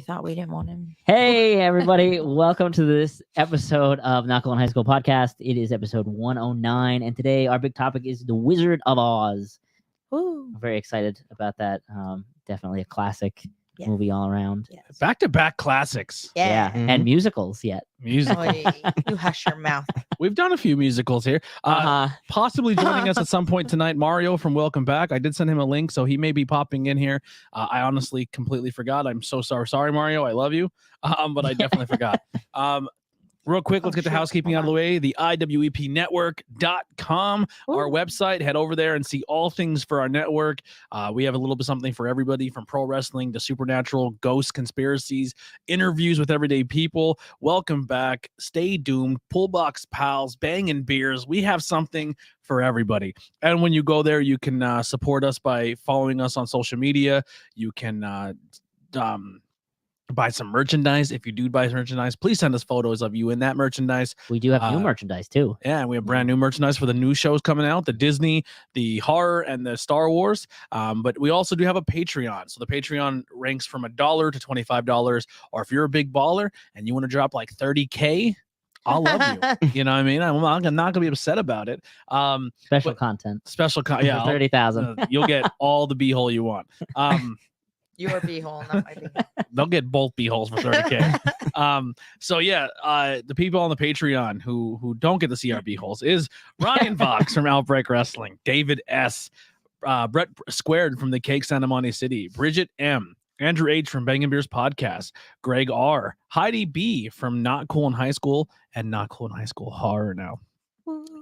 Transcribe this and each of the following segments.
thought we didn't want him. Hey, everybody. Welcome to this episode of Knuckle and High School Podcast. It is episode 109, and today our big topic is The Wizard of Oz. Woo. I'm very excited about that. Definitely a classic Yeah. movie all around. Yes. Back-to-back classics. Yeah. And musicals yet. Music. Oy, you hush your mouth. We've done a few musicals here. Possibly joining us at some point tonight, Mario from Welcome Back. I did send him a link, so he may be popping in here. I honestly completely forgot. I'm so sorry, Mario. I love you, but I definitely forgot. Real quick, let's get the housekeeping out of the way. The iwepnetwork.com, our website. Head over there and see all things for our network. We have a little bit something for everybody, from pro wrestling to supernatural, ghost conspiracies, interviews with everyday people. Welcome back. Stay doomed. Pull box pals, banging beers. We have something for everybody. And when you go there, you can support us by following us on social media. You can buy some merchandise. If you do buy merchandise, please send us photos of you in that merchandise. We do have new merchandise, too. Yeah, and we have brand new merchandise for the new shows coming out, the Disney, the horror, and the Star Wars. But we also do have a Patreon. So the Patreon ranks from $1 to $25. Or if you're a big baller and you want to drop like $30K, I'll love you. You know what I mean? I'm not going to be upset about it. Special content. Yeah. 30,000. You'll get all the beehole you want. Your beehole, not my beehole. They'll get both beeholes for 30K. So yeah, the people on the Patreon who don't get to see our beeholes is Ryan Vox from Outbreak Wrestling, David S, Brett Squared from the Cake Santa Monica City, Bridget M, Andrew H from Bangin' Beers Podcast, Greg R, Heidi B from Not Cool in High School and Not Cool in High School Horror now,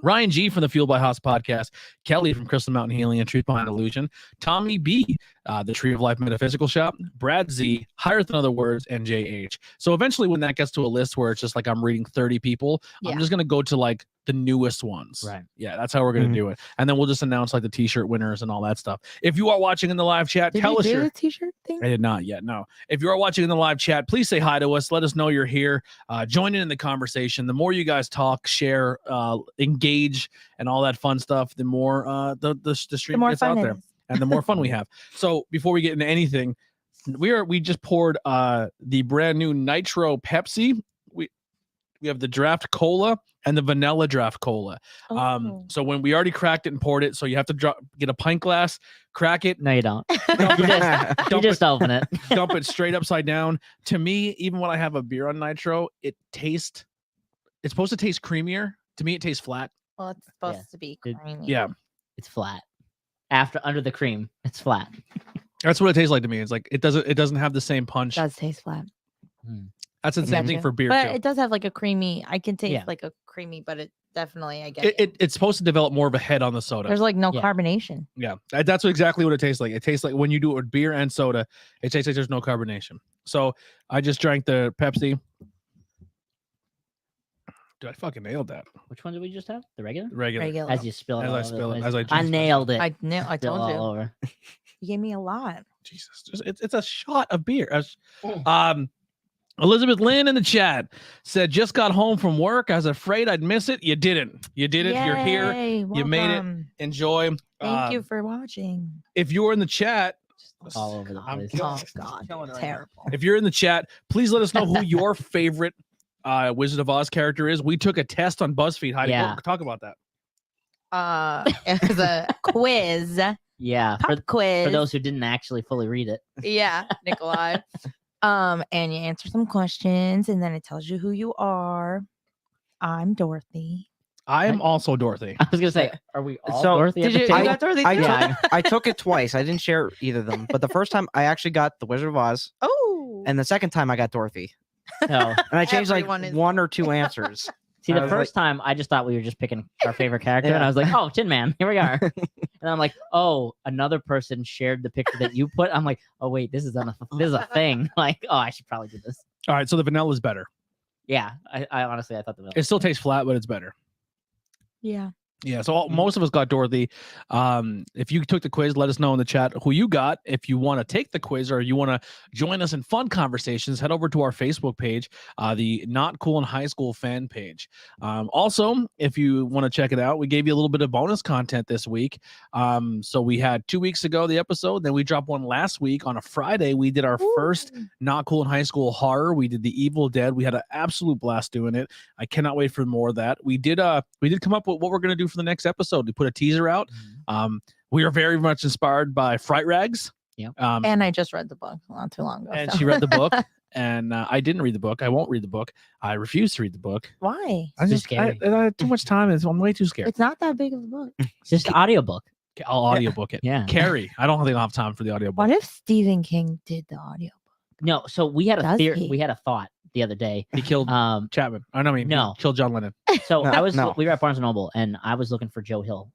Ryan G from the Fueled by Haas Podcast, Kelly from Crystal Mountain Healing and Truth Behind Illusion, Tommy B, the Tree of Life Metaphysical Shop, Brad Z, Higher Than Other Words, and JH. So eventually when that gets to a list where it's just like I'm reading 30 people, I'm just going to go to like the newest ones. Right. Yeah, that's how we're going to do it. And then we'll just announce like the t-shirt winners and all that stuff. If you are watching in the live chat, tell us your the t-shirt thing. I did not yet. No. If you are watching in the live chat, please say hi to us. Let us know you're here. Join in the conversation. The more you guys talk, share, engage, and all that fun stuff, the more the stream gets out there, and the more fun we have. So before we get into anything, we just poured the brand new Nitro Pepsi. We have the draft cola and the vanilla draft cola. So when we already cracked it and poured it, so you have to get a pint glass, crack it. No, you don't. You just open it. Dump it straight upside down. To me, even when I have a beer on Nitro, it's supposed to taste creamier. To me, it tastes flat. Well, it's supposed to be creamy. Yeah. It's flat. Under the cream, it's flat. That's what it tastes like to me. It's like it doesn't have the same punch. It does taste flat. That's the same thing for beer but too. it does have like a creamy. I can taste like a creamy, but it definitely I get it's supposed to develop more of a head on the soda. There's like no carbonation. Yeah, that's exactly what it tastes like. It tastes like when you do it with beer and soda, it tastes like there's no carbonation. So I just drank the Pepsi. Dude, I fucking nailed that. Which one did we just have? The regular? Regular. As you spill it. I nailed it. I told you. All over. You gave me a lot. Jesus, it's a shot of beer. Elizabeth Lynn in the chat said, just got home from work. I was afraid I'd miss it. You didn't. You did it. Yay, you're here. welcome. You made it. Enjoy. Thank you for watching. If you're in the chat, all over the place. Oh God, terrible. If you're in the chat, please let us know who your favorite Wizard of Oz character is. We took a test on BuzzFeed. Heidi, talk about that. It was a quiz. Yeah, quiz for those who didn't actually fully read it. Yeah, Nikolai. And you answer some questions, and then it tells you who you are. I'm Dorothy. I am also Dorothy. I was gonna say, are we all Dorothy? Did you got Dorothy? I took it twice. I didn't share either of them, but the first time I actually got the Wizard of Oz. Oh. And the second time I got Dorothy. No. And I changed like one or two answers. See, the first time I just thought we were just picking our favorite character, and I was like, "Oh, Tin Man, here we are." And I'm like, "Oh, another person shared the picture that you put." I'm like, "Oh wait, this is a thing." Like, "Oh, I should probably do this." All right, so the vanilla is better. Yeah, I honestly I thought the vanilla. It still tastes flat, but it's better. Yeah. Yeah, so most of us got Dorothy. If you took the quiz, let us know in the chat who you got. If you want to take the quiz or you want to join us in fun conversations, head over to our Facebook page, the Not Cool in High School fan page. Also, if you want to check it out, we gave you a little bit of bonus content this week. So we had 2 weeks ago the episode, then we dropped one last week on a Friday. We did our first Not Cool in High School horror. We did the Evil Dead. We had an absolute blast doing it. I cannot wait for more of that. We did come up with what we're going to do for the next episode. We put a teaser out. We are very much inspired by Fright Rags. Yeah. And I just read the book not too long ago. And so. she read the book. And I didn't read the book. I won't read the book. I refuse to read the book. Why? It's scary. I had too much time. I'm way too scared. It's not that big of a book. It's just an audiobook. I'll audiobook it. Yeah. Carrie, I don't think I'll have time for the audiobook. What if Stephen King did the audio? No, so we had a Does theory. he? We had a thought the other day. He killed Chapman. I know. No. He killed John Lennon. So No. we were at Barnes and Noble, and I was looking for Joe Hill,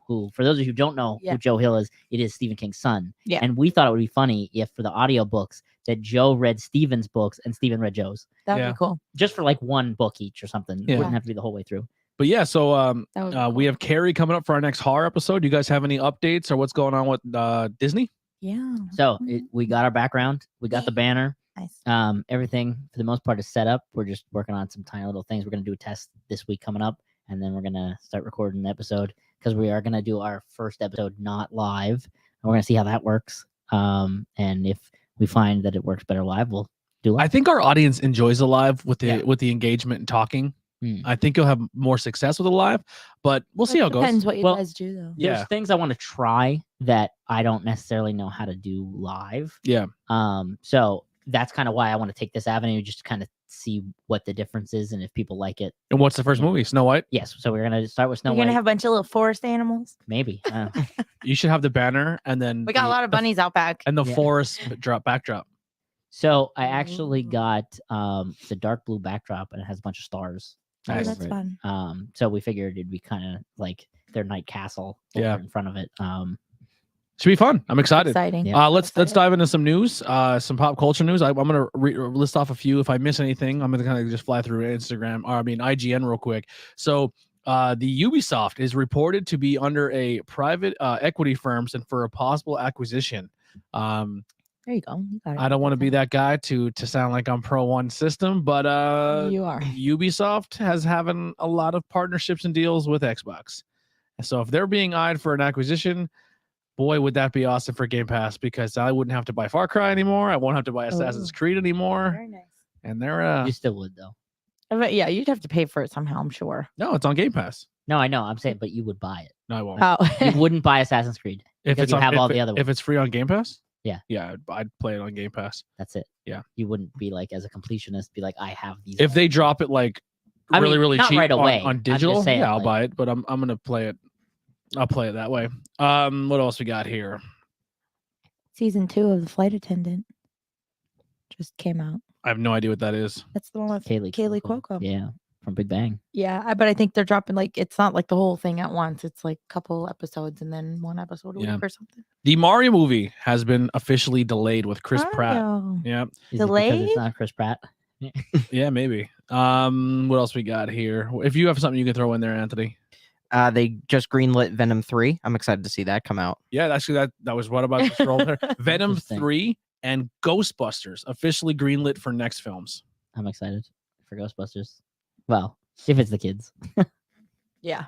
who, for those of you who don't know Yeah. who Joe Hill is, it is Stephen King's son. Yeah. And we thought it would be funny if for the audiobooks that Joe read Stephen's books and Stephen read Joe's, That would Yeah. be cool. just for like one book each or something. Yeah. It wouldn't have to be the whole way through. But yeah, so That would be we cool. have Carrie coming up for our next horror episode. You guys have any updates or what's going on with Disney? Yeah. So we got our background, we got the banner. Nice. Everything for the most part is set up. We're just working on some tiny little things. We're gonna do a test this week coming up, and then we're gonna start recording an episode because we are gonna do our first episode not live, and we're gonna see how that works. And if we find that it works better live, we'll do live. I think our audience enjoys the live with the Yeah. with the engagement and talking. Mm. I think you'll have more success with the live, but we'll see how it goes. Depends what you Well, guys do, though. Yeah. There's things I want to try that I don't necessarily know how to do live. Yeah. So that's kind of why I want to take this avenue, just to kind of see what the difference is and if people like it. And what's the first movie? Snow White? Yes. So we're gonna start with Snow You're White. gonna have a bunch of little forest animals. Maybe. You should have the banner and then We got a lot of bunnies out back. and the Yeah. forest backdrop. So I actually Ooh. got the dark blue backdrop, and it has a bunch of stars. Oh, Nice. that's over it. fun. So we figured it'd be kind of like their night castle over Yeah. in front of it. Should be fun. I'm excited. Exciting. Yeah. Let's dive into some news, some pop culture news. I'm gonna list off a few. If I miss anything, I'm gonna kind of just fly through Instagram, or I mean IGN, real quick. So, the Ubisoft is reported to be under a private equity firms and for a possible acquisition. There you go. You got it. I don't want to be that guy to sound like I'm pro one system, but You are. Ubisoft has having a lot of partnerships and deals with Xbox. So if they're being eyed for an acquisition, boy, would that be awesome for Game Pass, because I wouldn't have to buy Far Cry anymore. I won't have to buy Assassin's Oh. Creed anymore. Very nice. And they're You still would though. But yeah, you'd have to pay for it somehow, I'm sure. no, it's on Game Pass. No, I know. I'm saying, but you would buy it. No, I won't. Oh, You wouldn't buy Assassin's Creed. if because it's you on, have if all it- the other if ones. it's free on Game Pass, Yeah. I'd play it on Game Pass. That's it. Yeah. You wouldn't be like, as a completionist, be like, I have these. If all. they drop it like I mean, really not cheap right away. on I'm just digital, saying, yeah, I'll like- buy it. But I'm gonna play it. I'll play it that way. What else we got here? season 2 of The Flight Attendant just came out. I have no idea what that is. That's the one with Kaylee Cuoco. Yeah, from Big Bang. Yeah, but I think they're dropping like it's not like the whole thing at once. It's like a couple episodes and then one episode a Yeah. week or something. The Mario movie has been officially delayed with Chris Pratt. Mario. Yeah, Is it because Delayed? it's not Chris Pratt? yeah, maybe. What else we got here? If you have something you can throw in there, Anthony. They just greenlit Venom 3. I'm excited to see that come out. Yeah, actually, that was what about to scroll there. Venom Interesting. 3 and Ghostbusters officially greenlit for next films. I'm excited for Ghostbusters. Well, if it's the kids, Yeah,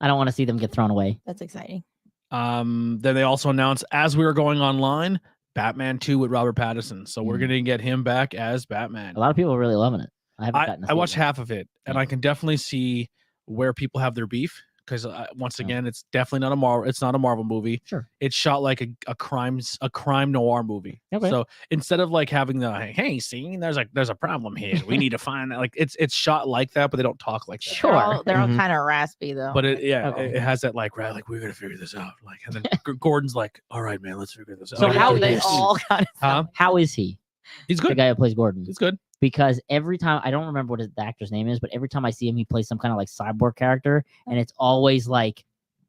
I don't want to see them get thrown away. that's exciting. Then they also announced, as we were going online, Batman 2 with Robert Pattinson. So we're Mm. gonna get him back as Batman. A lot of people are really loving it. I haven't gotten. To I see watched it yet. half of it, and Yeah. I can definitely see where people have their beef, because once Yeah. again, it's definitely not a Marvel. It's not a Marvel movie. Sure. It's shot like a crime noir movie. Okay. So instead of like having the hey, see, there's a problem here. We need to find that. Like it's shot like that, but they don't talk like that. Sure. They're all Mhm. kind of raspy though. But it Okay. it has that like we're gonna figure this out. Like, and then Gordon's like, all right, man, let's figure this out. So Like, how they is- all kind of Huh? How is he? He's The good. guy who plays Gordon. He's good. Because every time I don't remember what the actor's name is, but every time I see him, he plays some kind of like cyborg character, and it's always like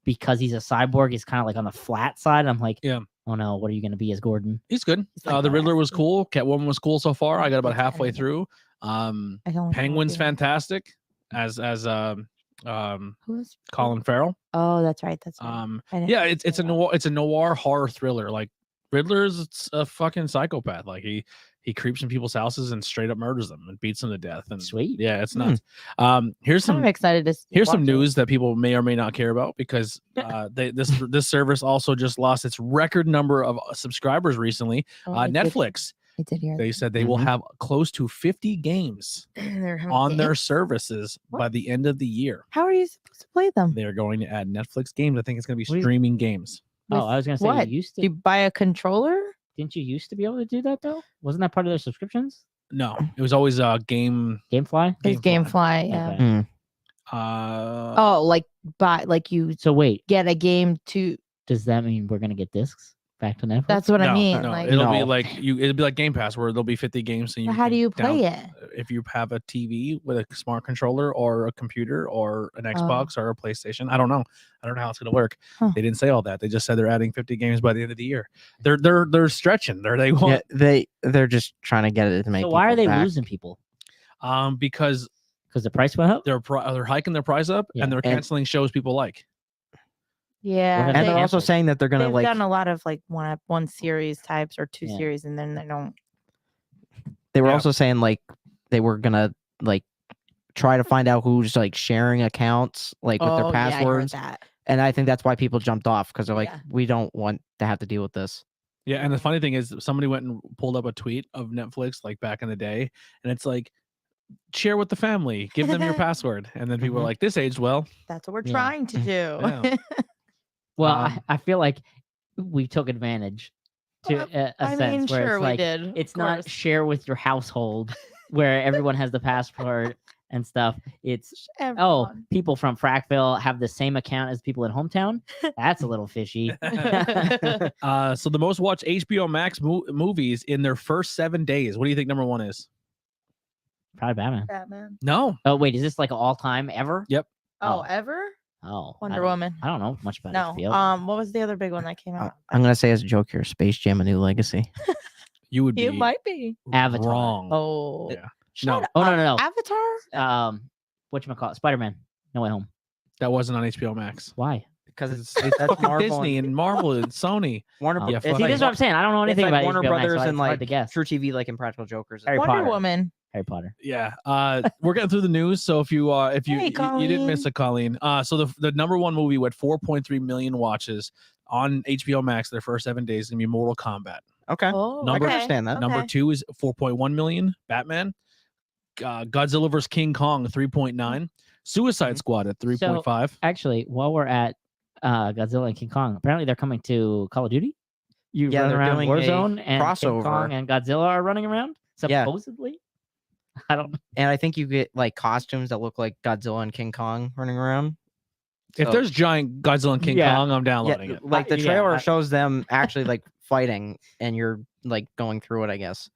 because he's a cyborg, he's kind of like on the flat side. I'm like, Yeah. oh no, what are you gonna be as Gordon? He's good. He's like The Riddler was raspy. cool. Catwoman was cool so far. I got about That's halfway kinda- through. I don't know Penguin's if- fantastic as Who's Colin Farrell. Oh, that's right. That's right. I didn't Yeah, see it's a that. noir. It's a noir horror thriller. Like Riddler's a fucking psychopath. Like he creeps in people's houses and straight up murders them and beats them to death. And Sweet. yeah, it's Hmm. nuts. Here's I'm some excited to here's some watch it. news that people may or may not care about because this service also just lost its record number of subscribers recently. Oh, I did- Netflix. I did hear They said they will Mhm. have close to 50 games that. on their services by What? the end of the year. How are you supposed to play them? They're going to add Netflix games. I think it's going to be What is- streaming games. Oh, With I was gonna say what? you used Do to. you buy a controller? Didn't you used to be able to do that though? Wasn't that part of their subscriptions? No, it was always a game. GameFly. It's GameFly. Yeah. Okay. Hmm. Oh, like you So wait, get a game to. does that mean we're gonna get discs back to Netflix? That's what I No, mean. no, Like, it'll be No. like it'll be like Game Pass where there'll be 50 games and you. how can do you play it? If you have a TV with a smart controller or a computer or an Xbox or a PlayStation, I don't know how it's gonna work. Huh. They didn't say all that. They just said they're adding 50 games by the end of the year. They're stretching. They want Yeah, they're just trying to get it to make. So why are people they back. losing people? because Because the price went up. they're hiking their price up Yeah. and they're And- canceling shows people like. Yeah. What And They they're also canceled. saying that they're gonna They've like. done a lot of like one series types or two Yeah. series, and then they don't. They were Yeah. also saying like they were gonna like try to find out who's like sharing accounts like with their Oh, yeah, I heard passwords, that. and I think that's why people jumped off because they're like, Yeah. we don't want to have to deal with this. Yeah, and the funny thing is somebody went and pulled up a tweet of Netflix like back in the day, and it's like share with the family, give them your password, and then people are Mhm. like, "This aged well." That's what we're Yeah. trying to do. Yeah. Well, Um, I feel like we took advantage to a I sense mean, where sure it's we like did. it's of not course. share with your household where everyone has the password and stuff. It's Everyone. people from Frackville have the same account as people in hometown. That's a little fishy. So the most watched HBO Max movies in their first 7 days. What do you think number one is? Probably Batman. Batman. No, Oh wait, is this like all time ever? Yep. Oh, Oh. ever? Oh, Wonder Woman. I don't know much about No. HBO. What was the other big one that came out? I'm gonna say as a joke here, Space Jam: A New Legacy. you would be It might be. Avatar. wrong. Oh. Yeah. Shut No. up. Oh, no. Avatar? Whatchamacallit? Spider-Man. No Way Home. That wasn't on HBO Max. Why? Because It's that's fucking Marvel Disney and Marvel and Sony. Warner. Oh. Yeah, it's fuck See, like this is what I'm saying. I don't know anything it's like about Warner HBO Max, Brothers so and it's hard like to guess. True TV, like Impractical Jokers. Harry Wonder Potter. Woman. Harry Potter. Yeah. We're getting through the news. So if you Hey, you didn't miss it, Colleen. So the number one movie with 4.3 million watches on HBO Max their first 7 days is gonna be Mortal Kombat. Okay, Oh, Number- I understand that. Number Okay. 2 is 4.1 million. Batman. Godzilla vs King Kong 3.9. Suicide Mhm. Squad at 3.5. Actually, while we're at Godzilla and King Kong, apparently they're coming to Call of Duty. You Yeah, run they're around doing a Warzone and King crossover. Kong and Godzilla are running around. Yeah. Supposedly. I don't. And I think you get like costumes that look like Godzilla and King Kong running around. If So- there's giant Godzilla and King Yeah. Kong, I'm yeah, downloading it. like the Yeah, trailer I- shows them actually like fighting, and you're like going through it, I guess.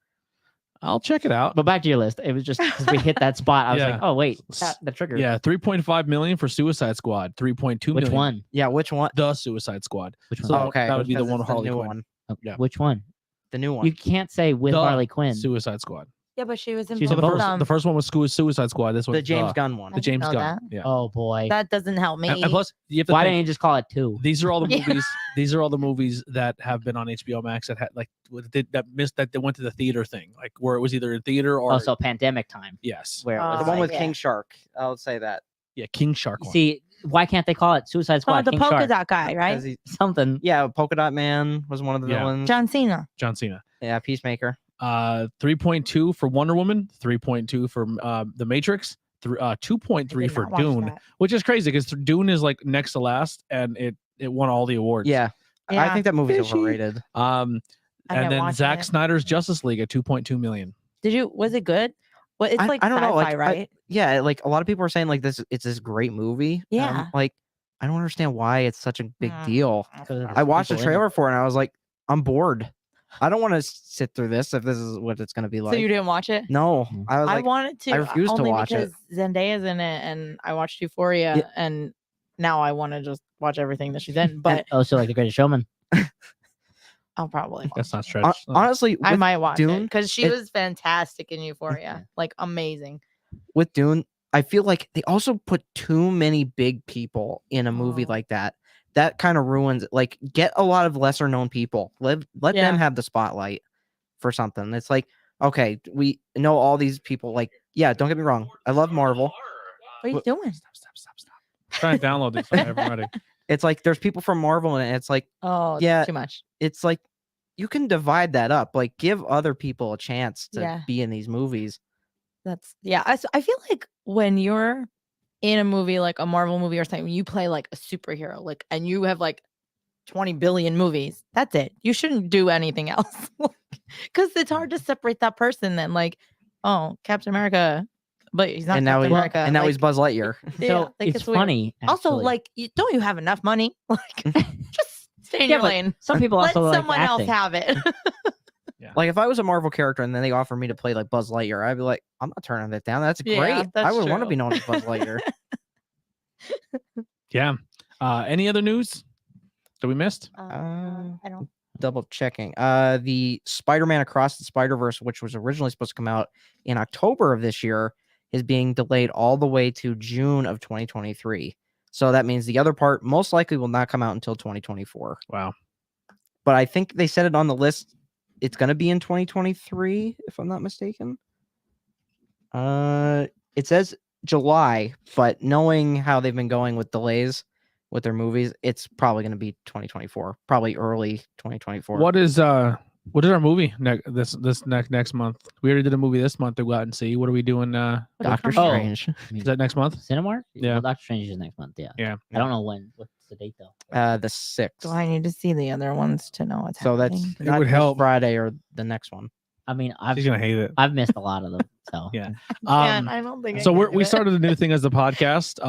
I'll check it out. But back to your list. It was just because we hit that spot. I was Yeah. like, oh wait, the trigger. Yeah, 3.5 million for Suicide Squad. 3.2 Which million. one? Yeah, which one? The Suicide Squad. Which one? So Oh, okay, that would be the because one it's with Harley new Quinn. one. Oh, yeah. Which one? The new one. You can't say with The Harley Quinn. Suicide Squad. Yeah, but she was in She's So in both both. of them. the first one was Suicide Squad. This one The James Gunn one. The I didn't James know Gunn. that. Yeah. Oh boy. That doesn't help me. And plus, you have to Why think, didn't you just call it 2? these are all the Yeah. movies. These are all the movies that have been on HBO Max that had like that missed that they went to the theater thing, like where it was either in theater or Also, pandemic time. yes, Where it Oh, was The one like, with King Shark. I'll say that. yeah, King Shark one. see, why can't they call it Suicide Oh, Squad? the King polka Shark? dot guy, right? 'Cause he- Something. yeah, Polka Dot Man was one of the Yeah. villains. John Cena. John Cena. Yeah, Peacemaker. 3.2 for Wonder Woman. 3.2 for The Matrix. 2.3 I for did not watch Dune, that. which is crazy because Dune is like next to last, and it won all the awards. Yeah. I Yeah. think that movie's Fishy. overrated. I And didn't then watch Zack it. Snyder's Justice League at 2.2 million. Was it good? Well, it's like I don't know. sci-fi, Like, right? yeah, like a lot of people are saying like it's this great movie. and I'm Yeah. like, I don't understand why it's such a big Mm. deal. 'Cause of I watched the people in it. trailer for it and I was like, I'm bored. I don't want to sit through this if this is what it's going to be like. So you didn't watch it? No, Mm. I was I like, wanted to. I refuse to only watch it. because Zendaya's in it, and I watched Euphoria, Yeah. and now I want to just watch everything that she's in. But Oh, so like The Greatest Showman. I'll probably. That's not hon- stretch. honestly, I with, might watch it Dune, because she it- was fantastic in Euphoria, like amazing. with Dune, I feel like they also put too many big people in a movie Oh. like that. That kind of ruins it. Like, get a lot of lesser known people. Let Yeah. them have the spotlight for something. It's like, okay, we know all these people. Like, yeah, don't get me wrong. I love Marvel. What are you doing? Stop. Trying to download this. I haven't ready. It's like there's people from Marvel, and it's like, Oh, Yeah. yeah, too much. it's like you can divide that up. Like, give other people a chance to Yeah. be in these movies. I feel like when you're in a movie like a Marvel movie or something, you play like a superhero, like, and you have like 20 billion movies. That's it. You shouldn't do anything else because it's hard to separate that person. Then, like, oh, Captain America, but he's not And now Captain he- America. And now like, he's Buzz Lightyear. yeah, So like, it's weird. funny. Also, actually. like, don't you have enough money? Like, just stay in Yeah, your but lane. some people Let also like someone acting. else have it. Like, if I was a Marvel character and then they offer me to play like Buzz Lightyear, I'd be like, I'm not turning that down. That's Yeah, great. I that's would want to true. be known as Buzz Lightyear. Yeah. Any other news that we missed? I don't. Double checking. The Spider-Man Across the Spider-Verse, which was originally supposed to come out in October of this year, is being delayed all the way to June of 2023. So that means the other part most likely will not come out until 2024. Wow. But I think they said it on the list. It's going to be in 2023, if I'm not mistaken. It says July, but knowing how they've been going with delays with their movies, it's probably going to be 2024, probably early 2024. What is our movie next month? We already did a movie this month to go out and see. What are we doing? Doctor coming out? Strange. Is that next month? Cinemark? Yeah. Well, Doctor Strange is next month. Yeah. Yeah. I don't know when. What's the date though? The 6th. Do I need to see the other ones to know what's So that's happening? It not would this help. Friday or the next one. I mean, I've She's gonna hate it. I've missed a lot of them. So Yeah. Man, I don't think. I So can do we it. started a new thing as the podcast.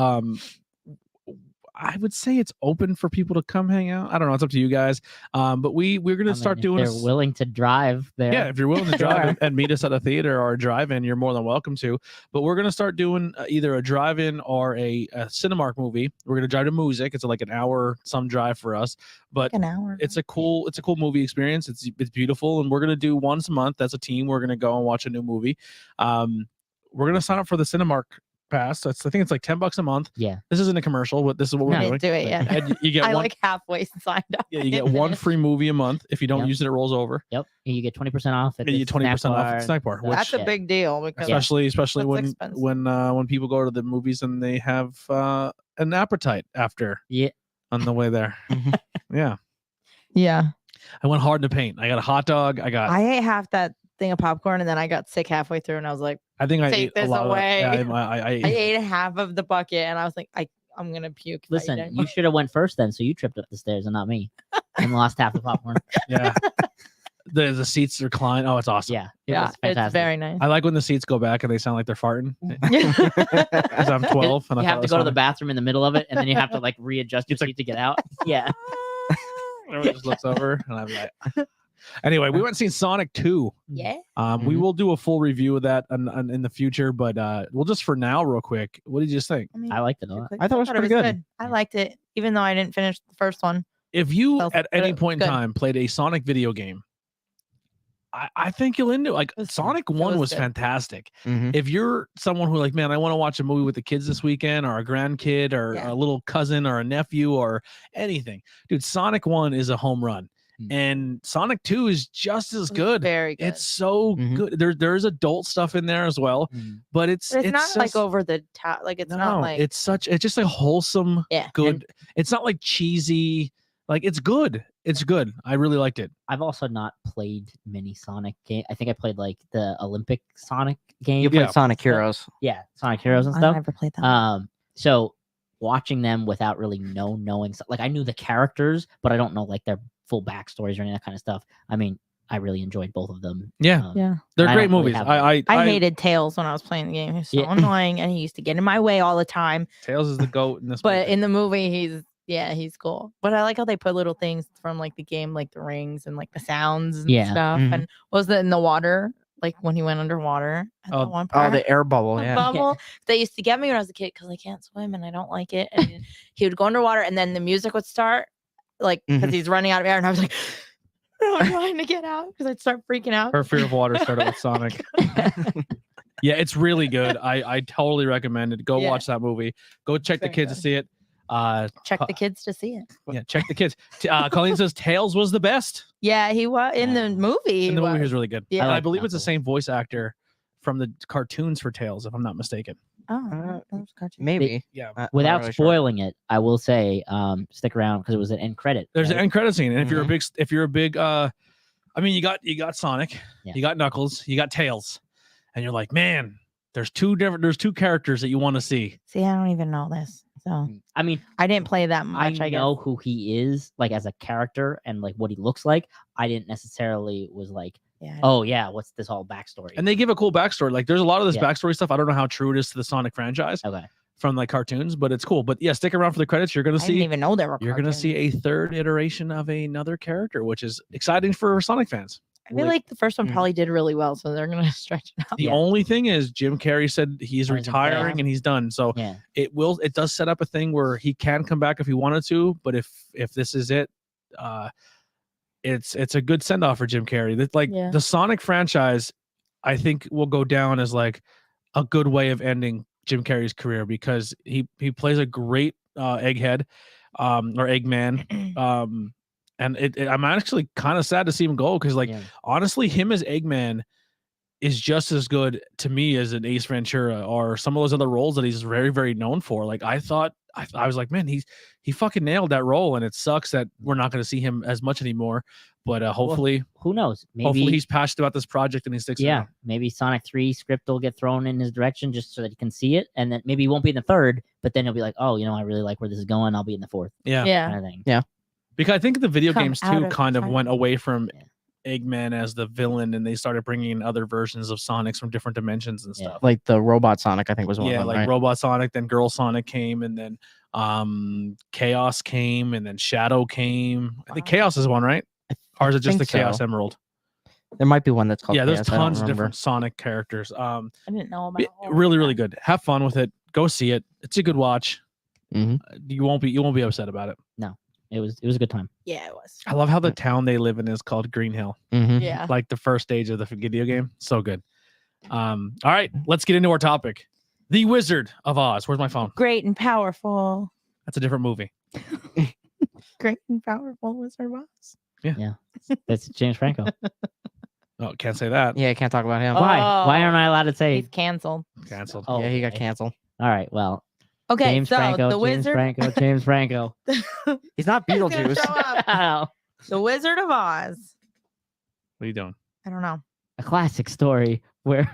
I would say it's open for people to come hang out. I don't know. It's up to you guys. But we're I gonna mean, start if doing. They're willing to drive there. Yeah, if you're willing to drive Sure. and meet us at a theater or a drive-in, you're more than welcome to. But we're gonna start doing either a drive-in or a Cinemark movie. We're gonna drive to Music. It's like an hour some drive for us, but Like an hour. it's a cool movie experience. It's beautiful, and we're gonna do once a month. That's a team. We're gonna go and watch a new movie. We're gonna sign up for the Cinemark pass. I think it's like $10 a month. Yeah. This isn't a commercial, but this is what we're I doing. didn't do it yet. And you get I one. like halfway signed up. Yeah, you I get didn't one finish. free movie a month. If you don't Yep. use it, it rolls over. Yep. And you get 20% off. At And you the get 20% snack off at bar. the snack bar. Yeah. Which, That's a big deal because especially That's when expensive. when people go to the movies and they have an appetite after Yeah. on the way there. Yeah, yeah, I went hard in the paint. I got a hot dog. I I ate half that thing of popcorn and then I got sick halfway through and I was like, think I take ate a this lot away. of that. Yeah, I I ate half of the bucket and I was like, I'm gonna puke. if I eat Listen, anymore. you should have went first then, so you tripped up the stairs and not me, and lost half the popcorn. yeah. The seats recline. Oh, it's awesome. Yeah. It yeah, was fantastic. it's very nice. I like when the seats go back and they sound like they're farting. yeah, Because I'm 12 and I You thought have it to was go to the funny. bathroom in the middle of it, and then you have to like readjust your seat to get out. Yeah. Everyone just looks over and I'm like. Anyway, we went and seen Sonic 2. yeah. We Mhm. will do a full review of that in the future, but we'll just for now, real quick. What did you just think? mean, I liked it a lot. I thought it was pretty good. I liked it, even though I didn't finish the first one. If you Felt at any good. point in Good. time played a Sonic video game, I think you'll into it. Like It was Sonic good. It 1 was was good. fantastic. Mhm. If you're someone who like, man, I want to watch a movie with the kids this weekend, or a grandkid, or Yeah. a little cousin, or a nephew, or anything, dude, Sonic 1 is a home run, Mm. and Sonic 2 is just as It was good. Very good. It's so Mhm. good. There's adult stuff in there as well, Mm. but it's But it's not like just- over the top. Like it's not like it's just a wholesome, Yeah. good. It's not like cheesy. Like it's good. It's good. I really liked it. I've also not played many Sonic game. I think I played like the Olympic Sonic game. You played Yeah. Sonic Heroes. Yeah, Sonic Heroes and I stuff. never played that. So watching them without really knowing, like I knew the characters, but I don't know like their full backstories or any of that kind of stuff. I mean, I really enjoyed both of them. Yeah. Yeah. They're I great don't really movies. have I hated Tails when I was playing the game. He was so Yeah. annoying and he used to get in my way all the time. Tails is the goat in this. But movie. in the movie, he's cool. But I like how they put little things from like the game, like the rings and like the sounds and Yeah. stuff. Mhm. And was it in the water? Like when he went underwater at Oh, the one Oh, part? the air bubble. the Yeah. bubble. They used to get me when I was a kid because I can't swim and I don't like it. And he would go underwater and then the music would start, like because Mhm. he's running out of air, and I was like, I'm trying to get out because I'd start freaking out. her fear of water started with Sonic. Yeah, it's really good. I totally recommend it. Go Yeah. watch that movie. Go check the Very kids to good. see it. Check the kids to see it. Yeah, check the kids. Colleen says Tails was the best. Yeah, he was in the movie. And the movie was really good. Yeah. And I like believe it's the Knuckles. same voice actor from the cartoons for Tails, if I'm not mistaken. Oh, Uh, that was cartoon. Maybe. Yeah. I'm not Without really sure. spoiling it, I will say stick around because it was an end credit. There's an right? end credit scene, and if Mm-hmm. you're a big I mean, you got Sonic, Yeah. you got Knuckles, you got Tails, and you're like, man, there's two characters that you want to see. See, I don't even know this, so I mean, I didn't play that much. I I know guess. who he is, like as a character and like what he looks like. I didn't necessarily was like, Yeah. oh yeah, what's this whole backstory? And they give a cool backstory. Like, there's a lot of this Yeah. backstory stuff. I don't know how true it is to the Sonic franchise Okay. from like cartoons, but it's cool. But yeah, stick around for the credits. You're gonna I didn't see even know there were. you're gonna see a third iteration of another character, which is exciting for Sonic fans. I feel like the first one Mhm. probably did really well, so they're gonna stretch it out. The Yeah. only thing is Jim Carrey said he's Oh, he's retiring retired. and he's done. So Yeah. it does set up a thing where he can come back if he wanted to, but if this is it, it's a good send off for Jim Carrey. That like Yeah. the Sonic franchise, I think will go down as like a good way of ending Jim Carrey's career because he plays a great egghead or Eggman. And I'm actually kind of sad to see him go because like Yeah. honestly, him as Eggman is just as good to me as an Ace Ventura or some of those other roles that he's very, very known for. Like I thought, I was like, man, he fucking nailed that role, and it sucks that we're not going to see him as much anymore. But hopefully, Who knows? Maybe hopefully he's passionate about this project and he sticks. yeah, around. maybe Sonic 3 script will get thrown in his direction just so that he can see it, and then maybe he won't be in the third, but then he'll be like, oh, I really like where this is going. I'll be in the fourth Yeah, Yeah. kind of thing. Yeah. because I think the video Come games out too of kind of time. went away from Yeah. Eggman as the villain, and they started bringing in other versions of Sonics from different dimensions and Yeah. stuff. Like the robot Sonic, I think was one Yeah, of them. like right? Robot Sonic, then Girl Sonic came, and then Chaos came, and then Shadow came. I think Wow. Chaos is one, right? Or is it just the think Chaos so. Emerald? There might be one that's called. Yeah, there's Chaos, I don't tons of remember. different Sonic characters. I didn't know about. all of Really, that. really good. Have fun with it. Go see it. It's a good watch. Mhm. You won't be upset about it. It was a good time. Yeah, it was. I love how the town they live in is called Green Hill, Mhm. Yeah. like the first stage of the video game. So good. All right, let's get into our topic. The Wizard of Oz. Where's my phone? Great and powerful. That's a different movie. Great and powerful Wizard of Oz. That's James Franco. Oh, can't say that. Yeah, I can't talk about him. Why? Why aren't I allowed to say? He's canceled. Canceled. Oh, Yeah, he got okay. canceled. All right. Well, Okay, James so Franco. the James Wizard. Franco. James Franco. He's not He's gonna Beetlejuice. show up. Oh, The Wizard of Oz. What are you doing? I don't know. a classic story where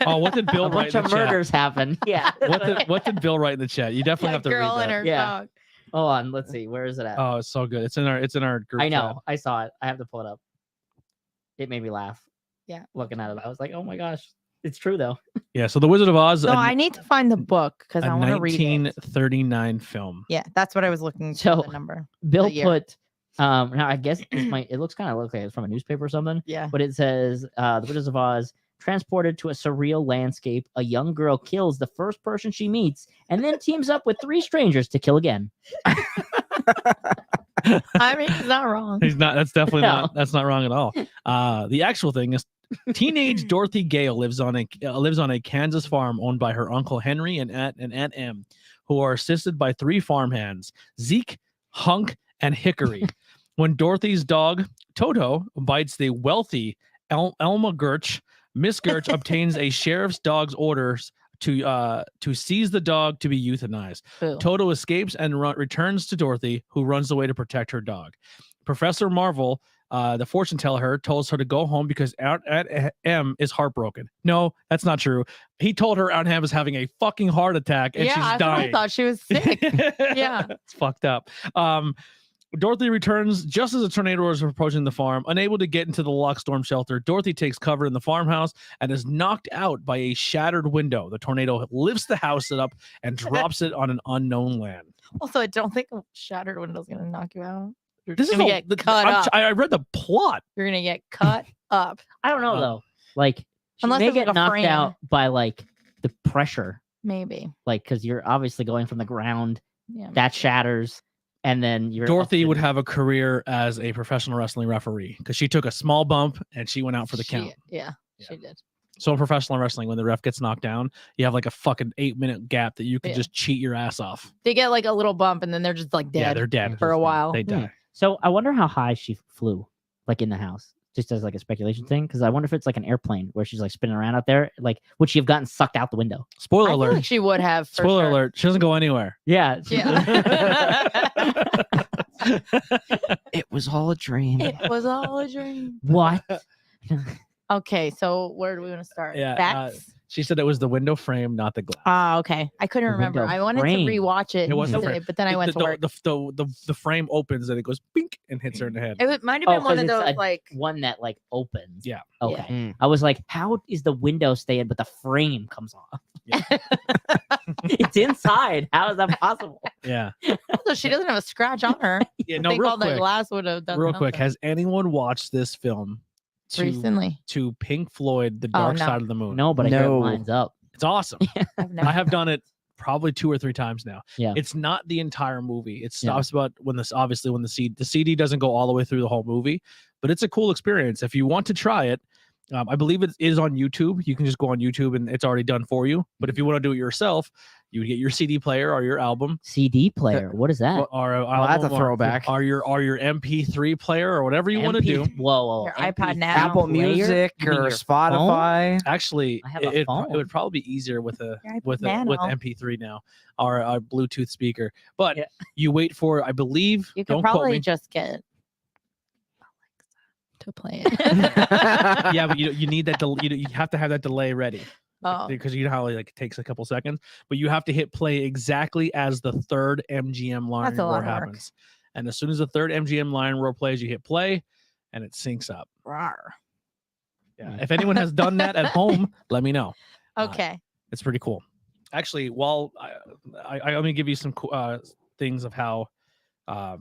Oh, what did Bill a write bunch in the of chat? murders happen. Yeah. What did Bill write in the chat? You definitely have That to girl read and that. her Yeah. dog. Hold on. Let's see. Where is it at? Oh, it's so good. It's in our group I chat. know. I saw it. I have to pull it up. It made me laugh. Yeah. Looking at it, I was like, oh my gosh, it's true though. Yeah, so The Wizard of Oz, No, a, I need to find the book because a I want to read it. 1939 film. Yeah, that's what I was looking for. So- The number. Bill year. put. Now I guess this might. It looks kind of like it's from a newspaper or something. Yeah. But it says the Wizard of Oz transported to a surreal landscape. A young girl kills the first person she meets and then teams up with 3 strangers to kill again. I mean, he's not wrong. He's not. That's definitely No. not. That's not wrong at all. The actual thing is, teenage Dorothy Gale lives on a Kansas farm owned by her uncle Henry and Aunt Em, who are assisted by 3 farmhands: Zeke, Hunk, and Hickory. When Dorothy's dog Toto bites the wealthy Elma Gertch, Miss Gertch obtains a sheriff's dog's orders to seize the dog to be euthanized. Boo. Toto escapes and returns to Dorothy, who runs away to protect her dog. Professor Marvel, the fortune teller, tells her to go home because Aunt M is heartbroken. No, that's not true. He told her Aunt M is having a fucking heart attack and Yeah, she's that's what dying. I thought she was sick. Yeah. It's fucked up. Dorothy returns just as a tornado is approaching the farm. Unable to get into the locked storm shelter, Dorothy takes cover in the farmhouse and is knocked out by a shattered window. The tornado lifts the house up and drops it on an unknown land. Also, I don't think a shattered window's gonna knock you out. You're This is gonna a, get cut up. I read the plot. You're gonna get cut up. I don't know though. Like, she Unless may it's like get a knocked frame. out by like the pressure, Maybe. like because you're obviously going from the ground. Yeah. That shatters, and then you're Dorothy up would in- have a career as a professional wrestling referee because she took a small bump and she went out for the count. Yeah, she did. So in professional wrestling, when the ref gets knocked down, you have like a fucking 8-minute gap that you can Yeah. just cheat your ass off. They get like a little bump and then they're just like dead. Yeah, they're dead for a while. They die. So I wonder how high she flew, like in the house, just as like a speculation thing. Because I wonder if it's like an airplane where she's like spinning around out there. Like, would she have gotten sucked out the window? Spoiler I feel alert. like she would have. For Spoiler sure. alert. She doesn't go anywhere. Yeah. Yeah. It was all a dream. It was all a dream. What? Okay, so where do we want to start? Yeah, Facts. She said it was the window frame, not the glass. Ah, okay. I couldn't The remember. window I wanted frame. to rewatch it, It wasn't the today, frame. but then I went to work. The frame opens and it goes bink and hits her in the head. It might have Oh, been one 'cause of it's those a like one that like opens. Yeah. Okay. Mm. I was like, how is the window staying, but the frame comes off? Yeah. It's inside. How is that possible? Yeah. so she doesn't have a scratch on her. Yeah. I No, think real all the quick. glass would have done Real quick. something. Has anyone watched this film Recently. to Pink Floyd, The Oh, Dark no. Side of the Moon? No, but I hear it No. lines up. It's awesome. I've never. I have done it probably 2 or 3 times now. Yeah. It's not the entire movie. It Yeah. stops about when this obviously when the CD doesn't go all the way through the whole movie, but it's a cool experience. If you want to try it, I believe it is on YouTube. You can just go on YouTube and it's already done for you. But if you want to do it yourself, you would get your CD player or your album. CD player. What is that? Or Well, that's a throwback. Or your MP3 player or whatever you want to do. Whoa. Your iPod MP3 Nano. Apple player? Music You mean or your Spotify. Actually, I have a it phone. would probably be easier with Your iPod with Nano. MP3 now or a Bluetooth speaker. But Yeah. you wait for, I believe, You could don't quote probably me. just get Alexa to play it. Yeah, but you need that. You have to have that delay ready Oh, because you know how like it takes a couple seconds. But you have to hit play exactly as the third MGM line That's a lot roar of work. happens. And as soon as the third MGM line roar plays, you hit play, and it syncs up. rawr. Yeah. If anyone has done that at home, let me know. Okay. It's pretty cool. Actually, while I let me give you some things of how How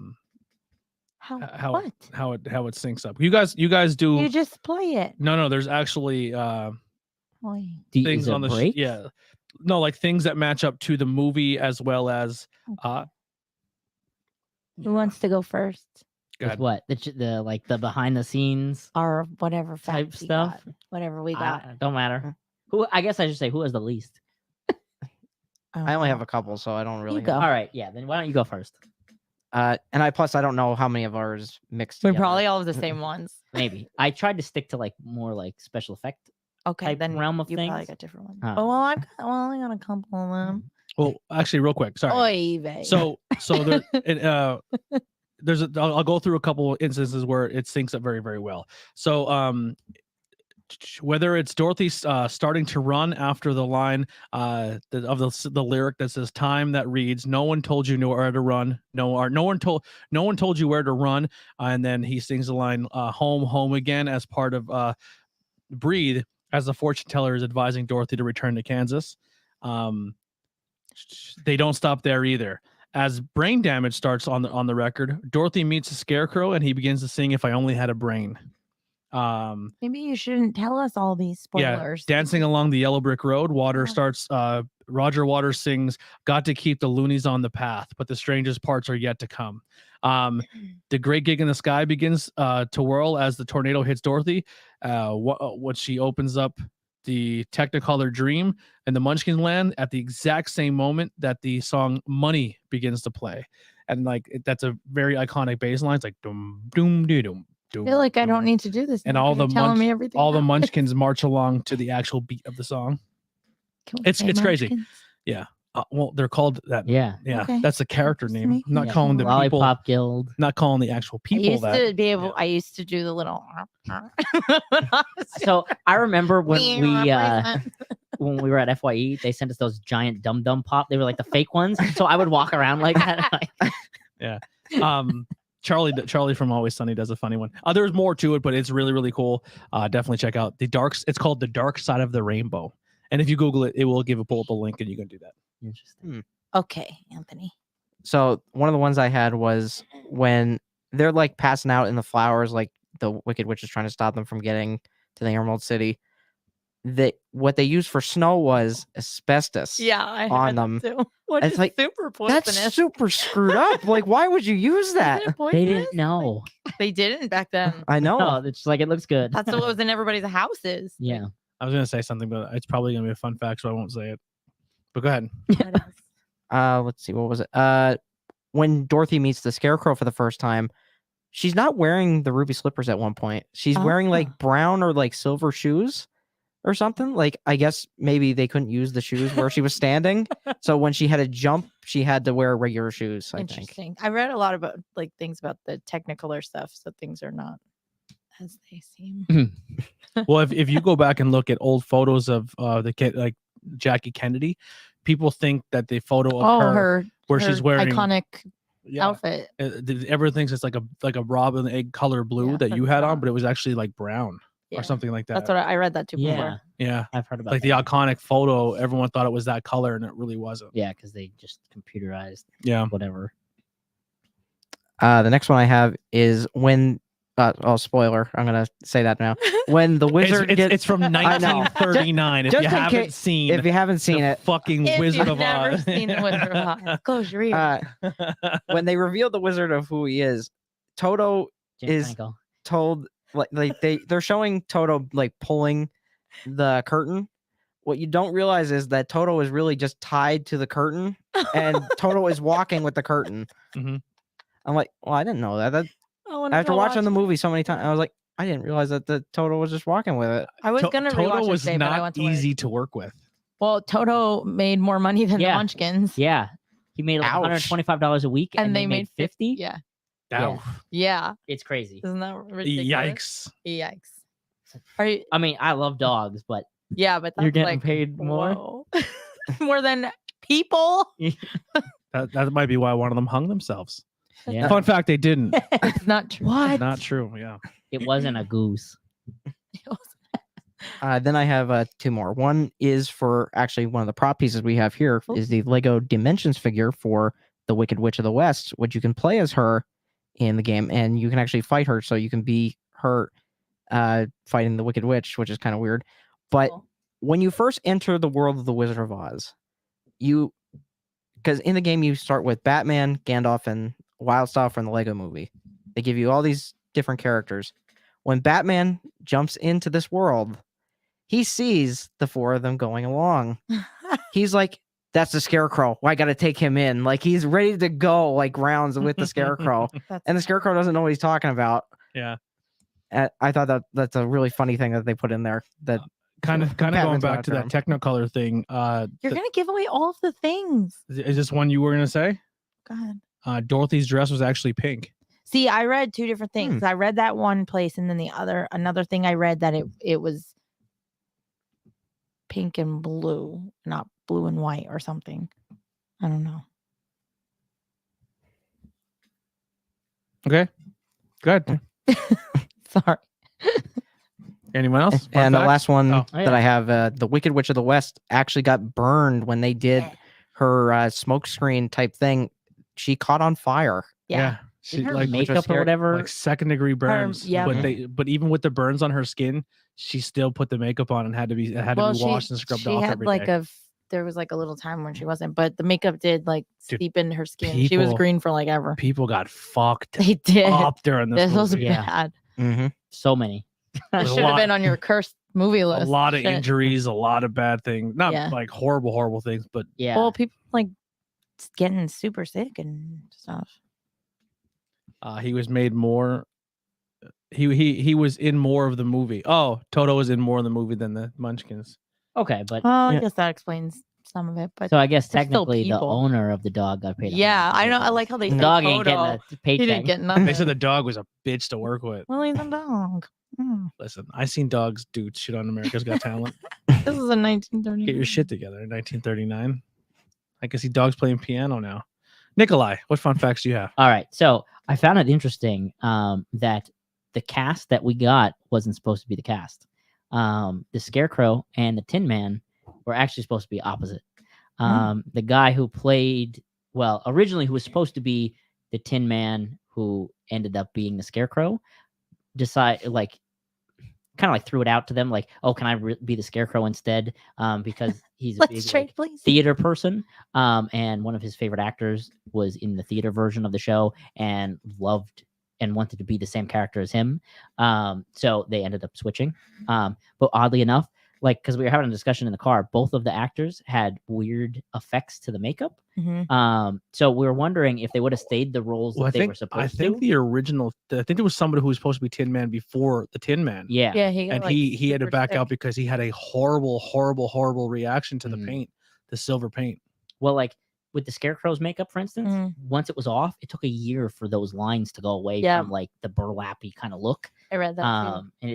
how what? how it syncs up. You guys do You just play it. no. There's actually Boy. things on the break? yeah. No, like things that match up to the movie as well as Who wants to go first? go With ahead. what? The like the behind the scenes Or whatever type facts you stuff. got. Whatever we got. Don't matter. Who? I guess I should say who has the least. I only have a couple, so I don't really. go. All right. Yeah. Then why don't you go first? And I don't know how many of ours mixed. We together. probably all have the same ones. Maybe I tried to stick to like more like special effect. Okay, Type then realm of you probably things? got different ones. Huh. Oh well, I only got a couple of them. Well, actually, real quick. Sorry. Oy vey. So there's I'll go through a couple instances where it syncs up very, very well. So whether it's Dorothy starting to run after the line of the lyric that says "time that reads no one told you where to run, no one told you where to run," and then he sings the line "home, home again" as part of "Breathe," as the fortune teller is advising Dorothy to return to Kansas. They don't stop there either. As brain damage starts on the record, Dorothy meets a scarecrow and he begins to sing "If I Only Had a Brain." maybe you shouldn't tell us all these spoilers. Dancing along the yellow brick road, Water Yeah. starts. Roger Waters sings, "Got to keep the loonies on the path, but the strangest parts are yet to come." The great gig in the sky begins to whirl as the tornado hits Dorothy. What she opens up the Technicolor Dream and the Munchkin Land at the exact same moment that the song "Money" begins to play, and that's a very iconic bass line. It's like doom doom doo doom. I feel like I don't need to do this. And now, all 'cause you're the telling me everything. all the about it. Munchkins march along to the actual beat of the song. Can we it's say crazy. Munchkins? Well, they're called that. Yeah. Yeah, Okay. that's the character Just name. making I'm not Yeah. calling the people. Lollipop Guild. Not calling the actual I people used that. to be able. yeah. I used to do the little. So I remember when when we were at FYE, they sent us those giant dum dum pop. They were like the fake ones. So I would walk around like that. Charlie from Always Sunny does a funny one. There's more to it, but it's really, really cool. Definitely check out it's called The Dark Side of the Rainbow. And if you Google it, it will pull up a link and you can do that. Interesting. Okay, Anthony. So one of the ones I had was when they're like passing out in the flowers, like the Wicked Witch is trying to stop them from getting to the Emerald City. What they used for snow was asbestos. Yeah, I on had them. Too. What It's is like, super poisonous? That's super screwed up. Like, why would you use Isn't that? it They poisonous? didn't know. They didn't back then. I know. No, it's just like it looks good. That's what was in everybody's houses. Yeah. I was gonna say something, but it's probably gonna be a fun fact, so I won't say it. But go ahead. What else? Let's see, what was it? When Dorothy meets the Scarecrow for the first time, she's not wearing the ruby slippers at one point. She's wearing Oh. like brown or like silver shoes or something. Like, I guess maybe they couldn't use the shoes where she was standing. So when she had to jump, she had to wear regular shoes, I think. Interesting. I read a lot about like things about the Technicolor stuff, so things are not as they seem. Well, if you go back and look at old photos of the kid, like Jackie Kennedy, people think that the photo of her where her she's wearing iconic yeah, outfit. everyone thinks it's like a robin egg color blue Yeah, that but you it's had on, not. but it was actually like brown Yeah. or something like that. That's what I read that too Yeah, before. Yeah, I've heard about like that. the iconic photo, everyone thought it was that color, and it really wasn't. Yeah, because they just computerized Yeah. whatever. The next one I have is when spoiler, I'm gonna say that now. When the wizard It's from I know. 1939. If Just you in haven't case- seen if you haven't seen the it, fucking If Wizard you've of never Oz. seen the Wizard of Oz, close your ears. when they reveal the wizard of who he is, Toto James is Franco. told like they're showing Toto like pulling the curtain. What you don't realize is that Toto is really just tied to the curtain, and Toto is walking with the curtain. Mhm. I'm like, well, I didn't know that. I wanna After go watching watch the it. movie so many times, I was like, I didn't realize that the Toto was just walking with it. I was gonna Toto rewatch it was today, but I not went to work. easy to work with. Well, Toto made more money than the Yeah. Munchkins. Yeah, he made like Ouch. $125 a week, And they made 50. Yeah. Yeah. Yeah. It's crazy. Isn't that ridiculous? Yikes! Yikes. Are you, I mean, I love dogs, but yeah, but that's you're getting like paid more. whoa. More than people. That might be why one of them hung themselves. Yeah, Fun fact: they didn't. It's not true. Not true. Yeah. it wasn't a goose. Then I have two more. One is for actually one of the prop pieces we have here is the Lego Dimensions figure for the Wicked Witch of the West, which you can play as her in the game, and you can actually fight her. So you can be her fighting the Wicked Witch, which is kind of weird. But Cool. when you first enter the world of the Wizard of Oz, because in the game you start with Batman, Gandalf, and Wildstar from the Lego movie. They give you all these different characters. When Batman jumps into this world, he sees the four of them going along. He's like, that's the Scarecrow. Well, I got to take him in. Like, he's ready to go like rounds with the Scarecrow. That's And the Scarecrow doesn't know what he's talking about. Yeah. I thought that's a really funny thing that they put in there. That Kind of going Batman's back to that Technicolor thing. You're gonna give away all of the things. Is this one you were gonna say? God. Dorothy's dress was actually pink. See, I read two different things. I read that one place, and then another thing I read that it was pink and blue, not blue and white or something. I don't know. Okay. Good. Sorry. Anyone else? Fun and the fact? last one Oh. that I have, the Wicked Witch of the West actually got burned when they did her smoke screen type thing. She caught on fire. Yeah. She Her like makeup or whatever. like second-degree burns. yeah. But even with the burns on her skin, she still put the makeup on and had to be washed and scrubbed off had every like day. there was like a little time when she wasn't, but the makeup did like Dude, seep into her skin. She was people- green for like ever. People got fucked They did. up during this This was movie. Yeah. bad. Mm-hmm. So many. That There's a should have lot- been on your cursed movie A list. lot of Shit. injuries, a lot of bad things. Not Yeah. like horrible things, but Yeah. Well, people like getting super sick and stuff. he was made more. He was in more of the movie. Oh, Toto was in more of the movie than the Munchkins. okay, but Well, I Yeah. guess that explains some of it. But so I guess they're still technically the people. owner of the dog got paid. yeah, I know. I like how they The say dog ain't Toto. getting a He paycheck. didn't get nothing. They said the dog was a bitch to work with. Well, he's a dog. Hmm. Listen, I seen dogs do shit on America's Got Talent. This is a 1930. Get your shit together in 1939. I can see dogs playing piano now. Nikolai, what fun facts do you have? All right, so I found it interesting that the cast that we got wasn't supposed to be the cast. The Scarecrow and the Tin Man were actually supposed to be opposite. The guy who played, well, originally who was supposed to be the Tin Man, who ended up being the Scarecrow, kind of like threw it out to them, like, oh, can I be the Scarecrow instead? Because he's a big Let's like, trade, please. theater person, and one of his favorite actors was in the theater version of the show and loved and wanted to be the same character as him. So they ended up switching. But oddly enough, like because we were having a discussion in the car, both of the actors had weird effects to the makeup. So we were wondering if they would have stayed the roles that they were supposed I think to. the original. I think there was somebody who was supposed to be Tin Man before the Tin Man. Yeah. Yeah, he got, And like, he had to super back sick. out because he had a horrible reaction to the paint, the silver paint. Well, like with the Scarecrow's makeup, for instance, Mhm. once it was off, it took a year for those lines to go away Yeah. from like the burlappy kind of look. I read that too. And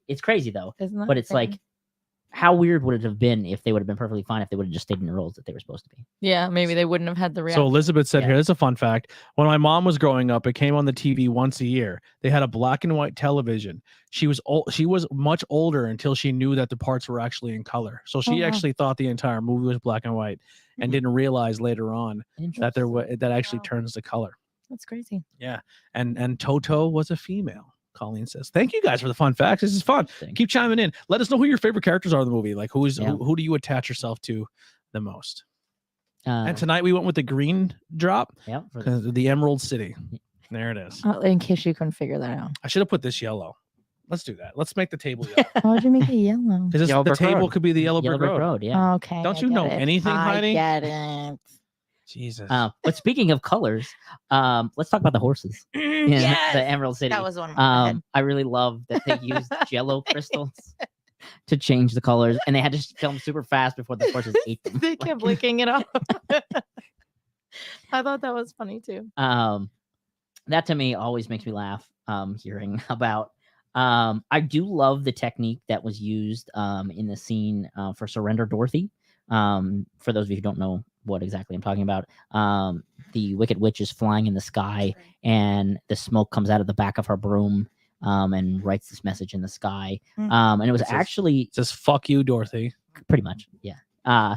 it's crazy though. Isn't that But it's insane? like, how weird would it have been if they would have been perfectly fine if they would have just stayed in the roles that they were supposed to be? Yeah, maybe they wouldn't have had the So reaction. Elizabeth said Yeah. here, this is a fun fact. When my mom was growing up, it came on the TV once a year. They had a black and white television. She was much older until she knew that the parts were actually in color. So she Oh, wow. actually thought the entire movie was black and white and didn't realize later on that that actually Wow. turns to color. That's crazy. Yeah. And Toto was a female. Colleen says, "Thank you guys for the fun facts. This is fun. Interesting. Keep chiming in. Let us know who your favorite characters are in the movie. Like who Yeah. do you attach yourself to the most?" Uh, And tonight we went with the green drop yeah, for the- because the Emerald City. There it is. In case you couldn't figure that out. I should have put this yellow. Let's do that. Let's make the table yellow. Why would you make it yellow? Because Yellow the Brick table Road. could be the Yellow Brick Road. yeah. Okay. Don't I you get know it. anything, Heidi? I get it. Jesus. But speaking of colors, let's talk about the horses. in Yes, the Emerald City. that was one. Go ahead. I really love that they used Jello crystals to change the colors, and they had to film super fast before the horses ate them. They kept licking it up. I thought that was funny too. That to me always makes me laugh. Hearing about. I do love the technique that was used in the scene for Surrender Dorothy. For those of you who don't know what exactly I'm talking about, the Wicked Witch is flying in the sky, and the smoke comes out of the back of her broom and writes this message in the sky. And it was It says, "Fuck you, Dorothy." pretty much, yeah.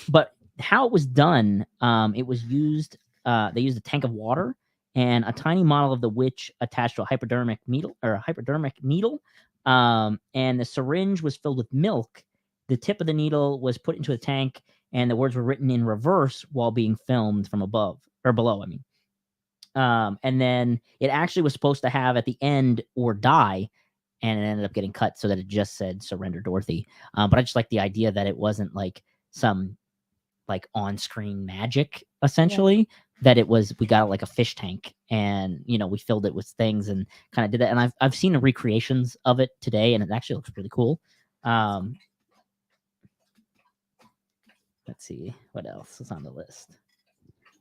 But how it was done, it was used. They used a tank of water and a tiny model of the witch attached to a hypodermic needle. And the syringe was filled with milk. The tip of the needle was put into a tank, and the words were written in reverse while being filmed from above or below. I mean, and then it actually was supposed to have at the end "or die," and it ended up getting cut so that it just said "Surrender Dorothy." But I just like the idea that it wasn't like some like on-screen magic, essentially. That it was, we got like a fish tank, and we filled it with things and kind of did that. And I've seen the recreations of it today, and it actually looks really cool. Let's see what else is on the list.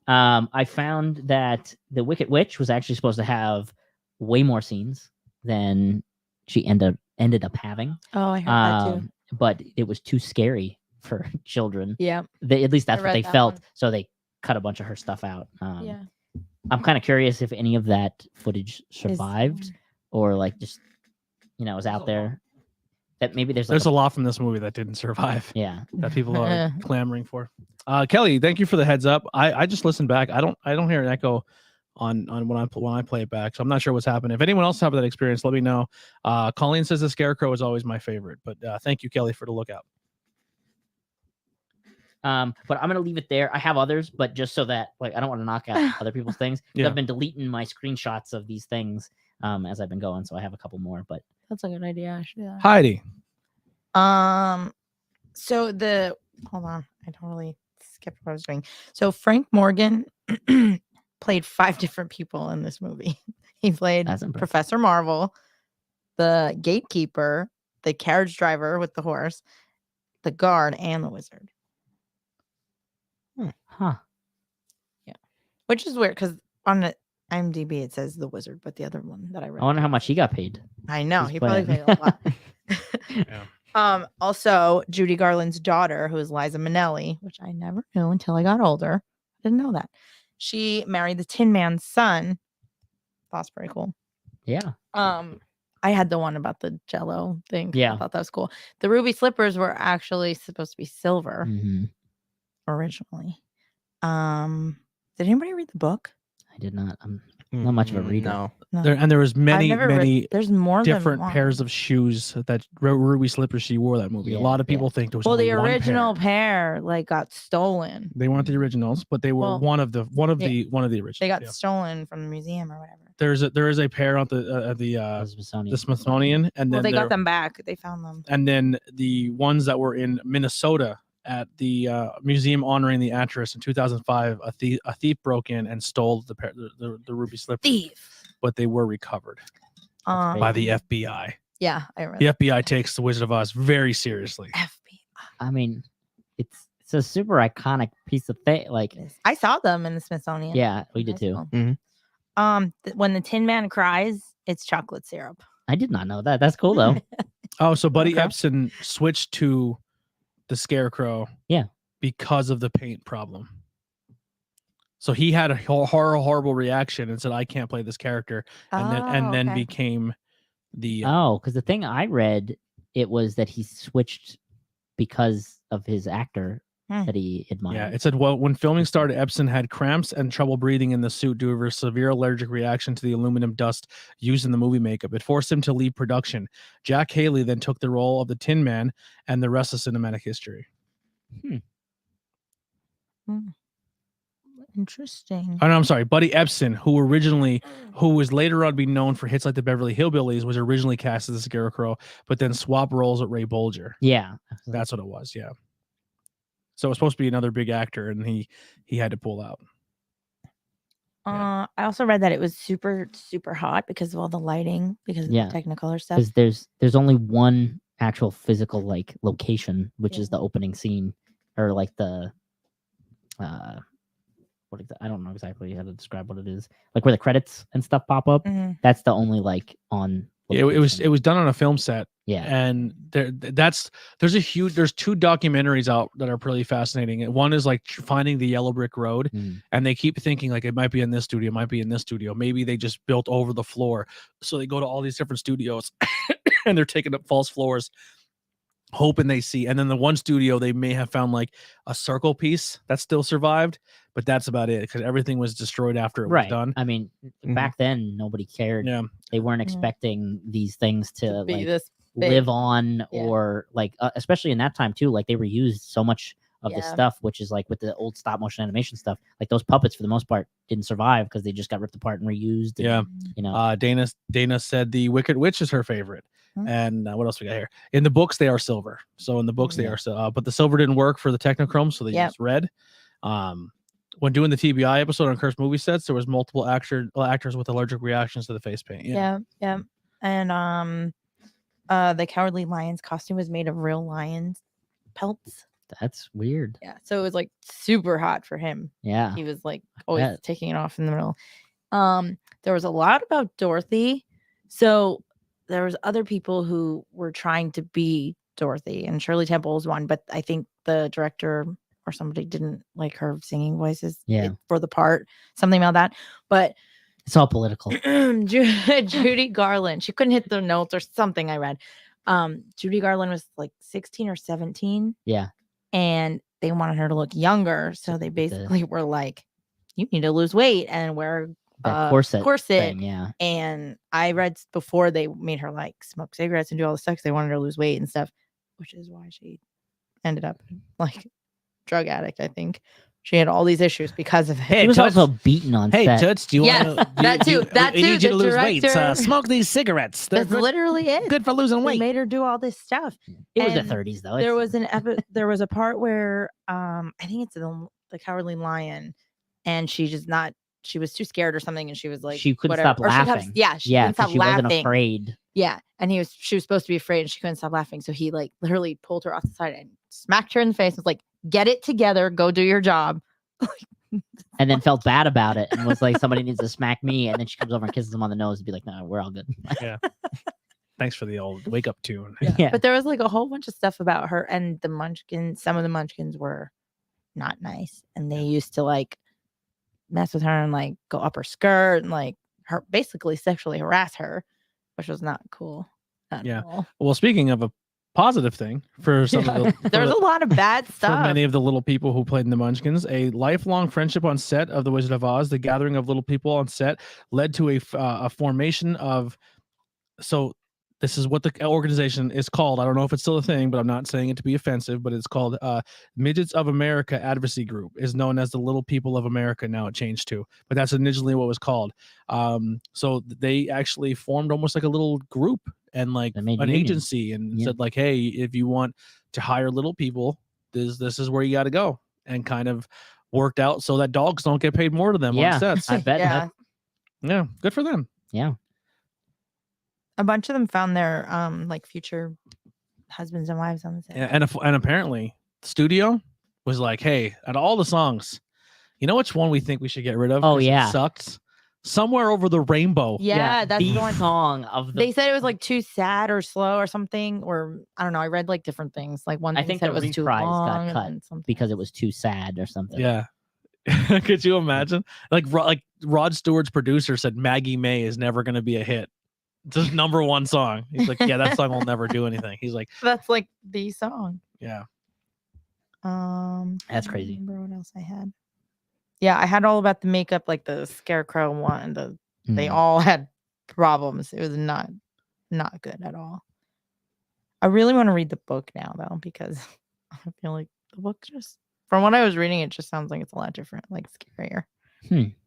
I found that the Wicked Witch was actually supposed to have way more scenes than she ended up having. Oh, I heard that too. But it was too scary for children. Yeah. At least that's I what read they that felt. one. So they cut a bunch of her stuff out. Yeah. I'm kind of curious if any of that footage survived or like just was out there. That maybe there's a lot from this movie that didn't survive. Yeah. That people are clamoring for. Kelly, thank you for the heads up. I just listened back. I don't hear an echo on when I play it back. So I'm not sure what's happening. If anyone else have that experience, let me know. Colleen says the Scarecrow is always my favorite, but thank you, Kelly, for the lookout. But I'm gonna leave it there. I have others, but just so that I don't want to knock out other people's things. Yeah. I've been deleting my screenshots of these things as I've been going, so I have a couple more. But That's a good idea. I should do that. Heidi. So hold on, I totally skipped what I was doing. So Frank Morgan played 5 different people in this movie. He played That's impressive. Professor Marvel, the gatekeeper, the carriage driver with the horse, the guard, and the wizard. Huh. Which is weird because on the IMDb it says the wizard, but the other one that I read, I wonder how much he got paid. I know He's he probably playing. paid a lot. Yeah. Also Judy Garland's daughter, who is Liza Minnelli, which I never knew until I got older. I didn't know that. She married the Tin Man's son. That's pretty cool. Yeah. I had the one about the Jello thing. Yeah. I thought that was cool. The ruby slippers were actually supposed to be silver Mhm. originally. Did anybody read the book? I did not. I'm not much of a reader. No. No. There was many There's more different than pairs one. of shoes that ruby slippers she wore that movie. Yeah, a lot of people think there was Well, only the one original pair. pair got stolen. They weren't the originals, but they were Well, one of the originals. They got Yeah. stolen from the museum or whatever. there is a pair at the Smithsonian. Smithsonian, and Well, then they got there- them back. They found them. the Smithsonian, and Well, then they got them back. They found them. and then the ones that were in Minnesota at the museum honoring the actress in 2005. A thief broke in and stole the ruby slippers, Thief. but they were recovered by the FBI. Yeah, I remember. The FBI takes the Wizard of Oz very seriously. FBI. I mean, it's a super iconic piece of thing. Like, I saw them in the Smithsonian. yeah, we in did high too. school. Mhm. When the Tin Man cries, it's chocolate syrup. I did not know that. That's cool though. Oh, so Buddy Okay. Epson switched to the Scarecrow. Yeah. Because of the paint problem. So he had a horrible reaction and said, "I can't play this character," and then okay. became the Oh, because the thing I read, it was that he switched because of his actor that he admired. yeah. It said, well, when filming started, Epson had cramps and trouble breathing in the suit due to a severe allergic reaction to the aluminum dust used in the movie makeup. It forced him to leave production. Jack Haley then took the role of the Tin Man, and the rest is cinematic history. Interesting. Oh, no, I'm sorry. Buddy Epson, who was later on be known for hits like the Beverly Hillbillies, was originally cast as the Scarecrow, but then swapped roles with Ray Bolger. Yeah. That's what it was. Yeah. So it was supposed to be another big actor, and he had to pull out. I also read that it was super, super hot because of all the lighting, because of Yeah. the Technicolor stuff. Because there's only one actual physical like location, which is Yeah. the opening scene, or like the I don't know exactly how to describe what it is. Like where the credits and stuff pop up. Mhm. That's the only like on. It was location. done on a film set, Yeah. and there's two documentaries out that are pretty fascinating. One is like finding the yellow brick road, Mm. and they keep thinking like it might be in this studio, it might be in this studio. Maybe they just built over the floor, so they go to all these different studios, and they're taking up false floors, hoping they see. And then the one studio they may have found like a circle piece that still survived, but that's about it because everything was destroyed after it was Right. done. I mean, Mhm. back then nobody cared. Yeah. They weren't Yeah. expecting these things to Be like this big. live on, Yeah. or like especially in that time too. Like they reused so much of the Yeah. stuff, which is like with the old stop motion animation stuff. Like those puppets for the most part didn't survive because they just got ripped apart and reused. And, Yeah. you know. Dana said the Wicked Witch is her favorite. Hmm. And what else we got here? In the books, they are silver. So in the books, they Yeah. are silver. But the silver didn't work for the Technochrome, so they Yep. used red. When doing the TBI episode on cursed movie sets, there was multiple actors with allergic reactions to the face paint. Yeah. And the Cowardly Lion's costume was made of real lions pelts. That's weird. Yeah. So it was like super hot for him. Yeah. He was like always bet. taking it off in the middle. There was a lot about Dorothy. So there was other people who were trying to be Dorothy, and Shirley Temple was one, but I think the director or somebody didn't like her singing voices for the part, something about that. But It's all political. Judy Garland, she couldn't hit the notes or something I read. Judy Garland was like 16 or 17. Yeah. And they wanted her to look younger. So they basically were like, you need to lose weight and wear That corset thing, yeah. And I read before they made her like smoke cigarettes and do all this stuff because they wanted her to lose weight and stuff, which is why she ended up like drug addict. I think she had all these issues because of it. He was also beaten on set. Toots, do you Yes, want to? that too. That I need too. you to The lose weight. director- Smoke these cigarettes. They're That's good, literally it. good for losing They weight. made her do all this stuff. It was the and 30s though. There It's- was there was a part where I think it's the Cowardly Lion, and she was too scared or something, and she was like She couldn't whatever. stop Or she kept- laughing. yeah, she yeah, couldn't stop because she laughing. wasn't afraid. Yeah, and she was supposed to be afraid, and she couldn't stop laughing. So he like literally pulled her off the side and smacked her in the face. And was like, "Get it together, go do your job." And then felt bad about it and was like, somebody needs to smack me. And then she comes over and kisses him on the nose and be like, no, we're all good. Thanks for the old wake up tune. Yeah. But there was like a whole bunch of stuff about her and the Munchkins. Some of the Munchkins were not nice, and they used to like mess with her and like go up her skirt and like her basically sexually harass her, which was not cool. At Yeah. all. Well, speaking of a positive thing for some of the, There was a lot of bad for stuff. many of the little people who played in the Munchkins, a lifelong friendship on set of The Wizard of Oz. The gathering of little people on set led to a formation of. So this is what the organization is called. I don't know if it's still a thing, but I'm not saying it to be offensive, but it's called Midgets of America Advocacy Group, is known as the Little People of America. Now it changed to, but that's initially what it was called. So they actually formed almost like a little group and like They an made unions. agency and Yeah. said like, hey, if you want to hire little people, this is where you got to go, and kind of worked out so that dogs don't get paid more to them on Yeah, sets. I bet. Yeah. Yeah, good for them. Yeah. A bunch of them found their like future husbands and wives on the set. Yeah, and apparently the studio was like, hey, out of all the songs, you know which one we think we should get rid of? Oh, 'Cause it yeah. sucked. Somewhere Over the Rainbow. Yeah, that's the the one. song of the. They said it was like too sad or slow or something, or I don't know. I read like different things. Like one I thing think said the it was too reprise got long and cut then something because it else. was too sad or something. Yeah. Could you imagine? Like Rod Stewart's producer said Maggie May is never going to be a hit. It's his number one song. He's like, yeah, that song will never do anything. He's like, That's like the song. yeah. That's I don't crazy. remember what else I had. Yeah, I had all about the makeup, like the Scarecrow one. They Mm. all had problems. It was not good at all. I really want to read the book now though, because I feel like the book just, from what I was reading, it just sounds like it's a lot different, like scarier,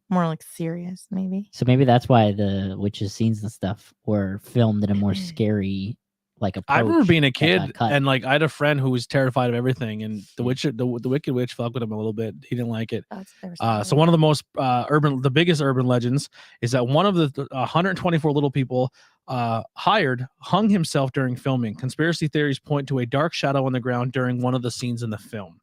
more like serious, maybe. So maybe that's why the witches scenes and stuff were filmed in a more scary like approach. I remember being a that kid got cut. and like I had a friend who was terrified of everything, and the Wicked Witch fucked with him a little bit. He didn't like it. That's what they were So one of the most the biggest urban legends is that one of the 124 little people hired hung himself during filming. Conspiracy theories point to a dark shadow on the ground during one of the scenes in the film.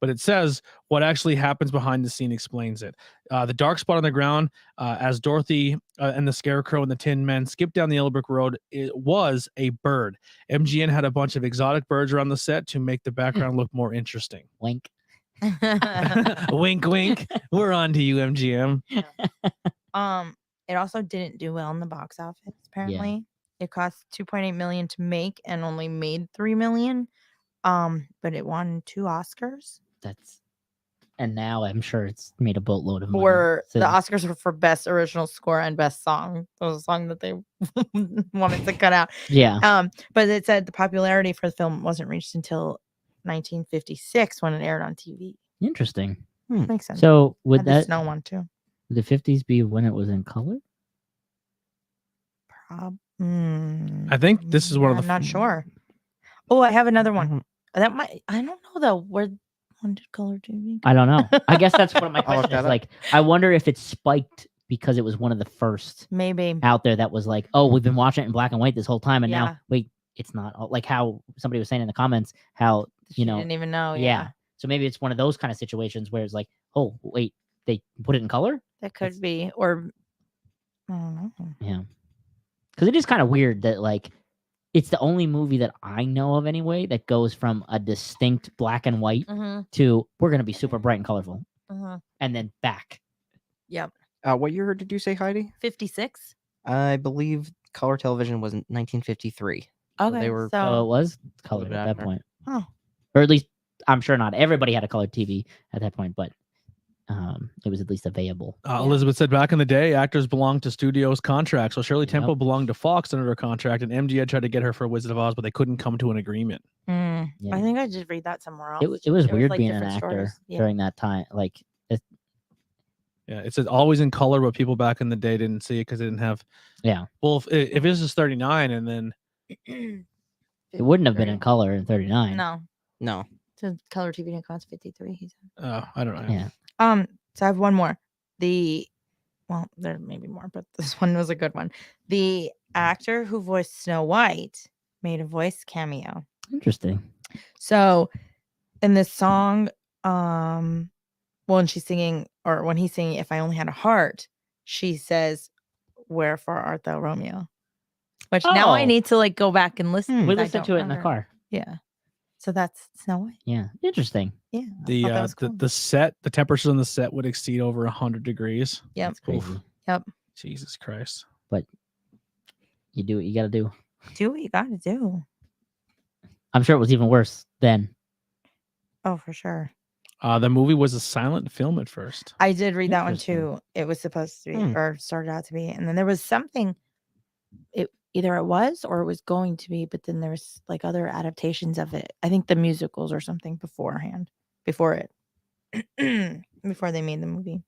But it says what actually happens behind the scene explains it. The dark spot on the ground, as Dorothy and the Scarecrow and the Tin Men skipped down the Yellow Brick Road, it was a bird. MGN had a bunch of exotic birds around the set to make the background look more interesting. Wink. Wink, wink. We're on to you, MGM. It also didn't do well in the box office. Apparently, it cost $2.8 million to make and only made $3 million. But it won 2 Oscars. And now I'm sure it's made a boatload of money. Or the So- Oscars were for best original score and best song. That was a song that they wanted to cut out. Yeah. But it said the popularity for the film wasn't reached until 1956 when it aired on TV. Interesting. Makes sense. So would And the that snow one too. the 50s be when it was in color? I think this is one of I'm the not sure. Oh, I have another one. Mhm. That might. I don't know though. When did color TV? I don't know. I guess that's one of my I'll look questions. that Is up. like, I wonder if it spiked because it was one of the first Maybe. out there that was like, oh, we've been watching it in black and white this whole time, and Yeah. now wait, it's not. Like how somebody was saying in the comments, how She didn't even know. yeah. So maybe it's one of those kind of situations where it's like, oh, wait, they put it in color. That could be. Or I don't know. Yeah. Because it is kind of weird that like it's the only movie that I know of anyway that goes from a distinct black and white to we're gonna be super bright and colorful, and then back. Yep. What year did you say, Heidi? 56. I believe color television was in 1953. Okay. they were- So it was a colored bit at that after. point. Oh. Or at least I'm sure not everybody had a colored TV at that point, but it was at least available. Elizabeth said back in the day, actors belonged to studios' contracts. So Shirley Yep. Temple belonged to Fox under a contract, and MGM tried to get her for Wizard of Oz, but they couldn't come to an agreement. Yeah. I think I did read that somewhere else. It was There weird like, being an different actor stories. Yeah. during that time. Like Yeah, it said always in color, but people back in the day didn't see it because they didn't have. Yeah. Well, if this is 39, and then it wouldn't have been in 53. color in 39. No. No. So color TV didn't cost 53. He said. I don't know. Yeah. So I have one more. Well, there may be more, but this one was a good one. The actor who voiced Snow White made a voice cameo. Interesting. So in this song, when she's singing, or when he's singing "If I Only Had a Heart," she says, "Wherefore art thou, Romeo?" Which now I Oh. need to like go back and listen. We 'cause I listened don't to it in the remember. car. Yeah. So that's Snow White. Yeah. Interesting. Yeah. I thought The that was cool. the set, the temperatures on the set would exceed over 100 degrees. Yep. That's crazy. Yep. Jesus Christ. You do what you got to do. Do what you got to do. I'm sure it was even worse then. Oh, for sure. The movie was a silent film at first. I did read that one Interesting. too. It was supposed to be, Hmm. or started out to be, and then there was something. either it was or it was going to be, but then there's like other adaptations of it. I think the musicals or something before it, before they made the movie.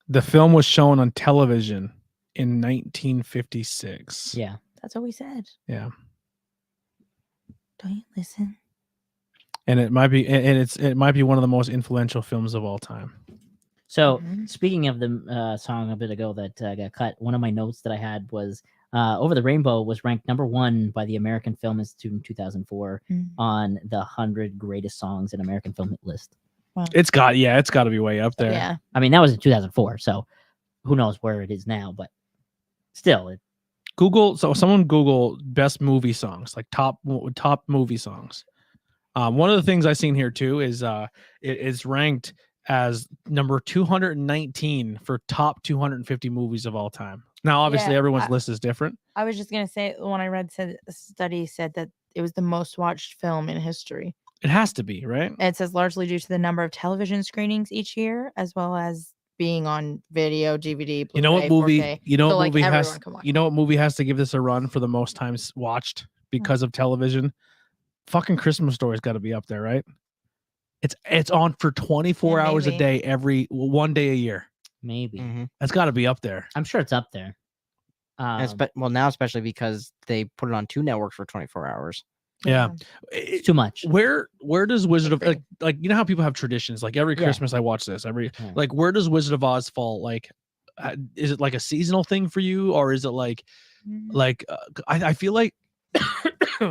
The film was shown on television in 1956. Yeah. That's what we said. Yeah. Don't you listen? And it might be, it might be one of the most influential films of all time. So Mhm. speaking of the song a bit ago that got cut, one of my notes that I had was "Over the Rainbow" was ranked #1 by the American Film Institute in 2004 Mm. on the 100 greatest songs in American film hit list. It's got to be way up there. Yeah. I mean, that was in 2004, so who knows where it is now? But still, Someone Google best movie songs, like top movie songs. One of the things I've seen here too is it is ranked as number 219 for top 250 movies of all time. Now, obviously, Yeah, everyone's list is different. I was just gonna say the one I read said a study said that it was the most watched film in history. It has to be, right? And it says largely due to the number of television screenings each year, as well as being on video, DVD, Blu-ray, You know what movie? 4K. You know So, what like, movie everyone has? can watch You know what movie has to give this a run for the most times watched because of television? Fucking Christmas Story's got to be up there, right? It's on for 24 Yeah, hours a maybe. day, one day a year. maybe Mhm. That's got to be up there. I'm sure it's up there. And well, now especially because they put it on 2 networks for 24 hours. Yeah. It's too much. Where does Wizard of Agreed. like you know how people have traditions, like every Yeah. Christmas I watch this every Yeah. like where does Wizard of Oz fall? Like is it like a seasonal thing for you, or is it like I feel like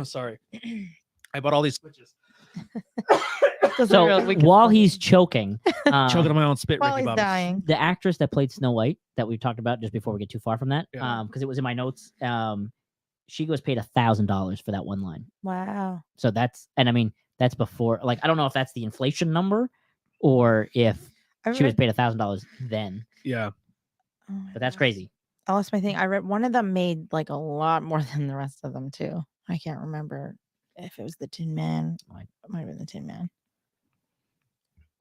sorry, I bought all these switches. So while he's choking, Choking on my own spit, while Ricky he's Bobby. dying. the actress that played Snow White that we talked about just before we get too far from that, Yeah. because it was in my notes. She was paid $1,000 for that one line. Wow. So that's, and I mean, that's before, like, I don't know if that's the inflation number or if I she was read- paid $1,000 then, Yeah. oh my but that's gosh. crazy. I lost my thing. I read one of them made like a lot more than the rest of them too. I can't remember if it was the Tin Man. It might have been the Tin Man.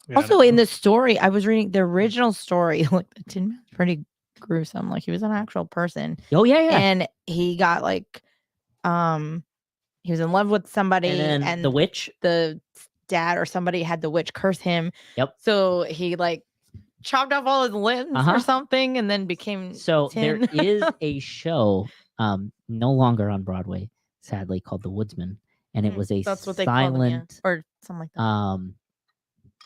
Yeah, Also, in the story, I was reading the original story. Like the Tin Man's pretty gruesome. Like he was an actual person, Oh yeah, yeah. and he got like, he was in love with somebody, And then the witch. the dad or somebody had the witch curse him. Yep. So he like chopped off all his limbs Uh-huh. or something, and then became So tin. there is a show, no longer on Broadway, sadly, called The Woodsman, and it was a That's what they call them, yeah. silent, Or something like that.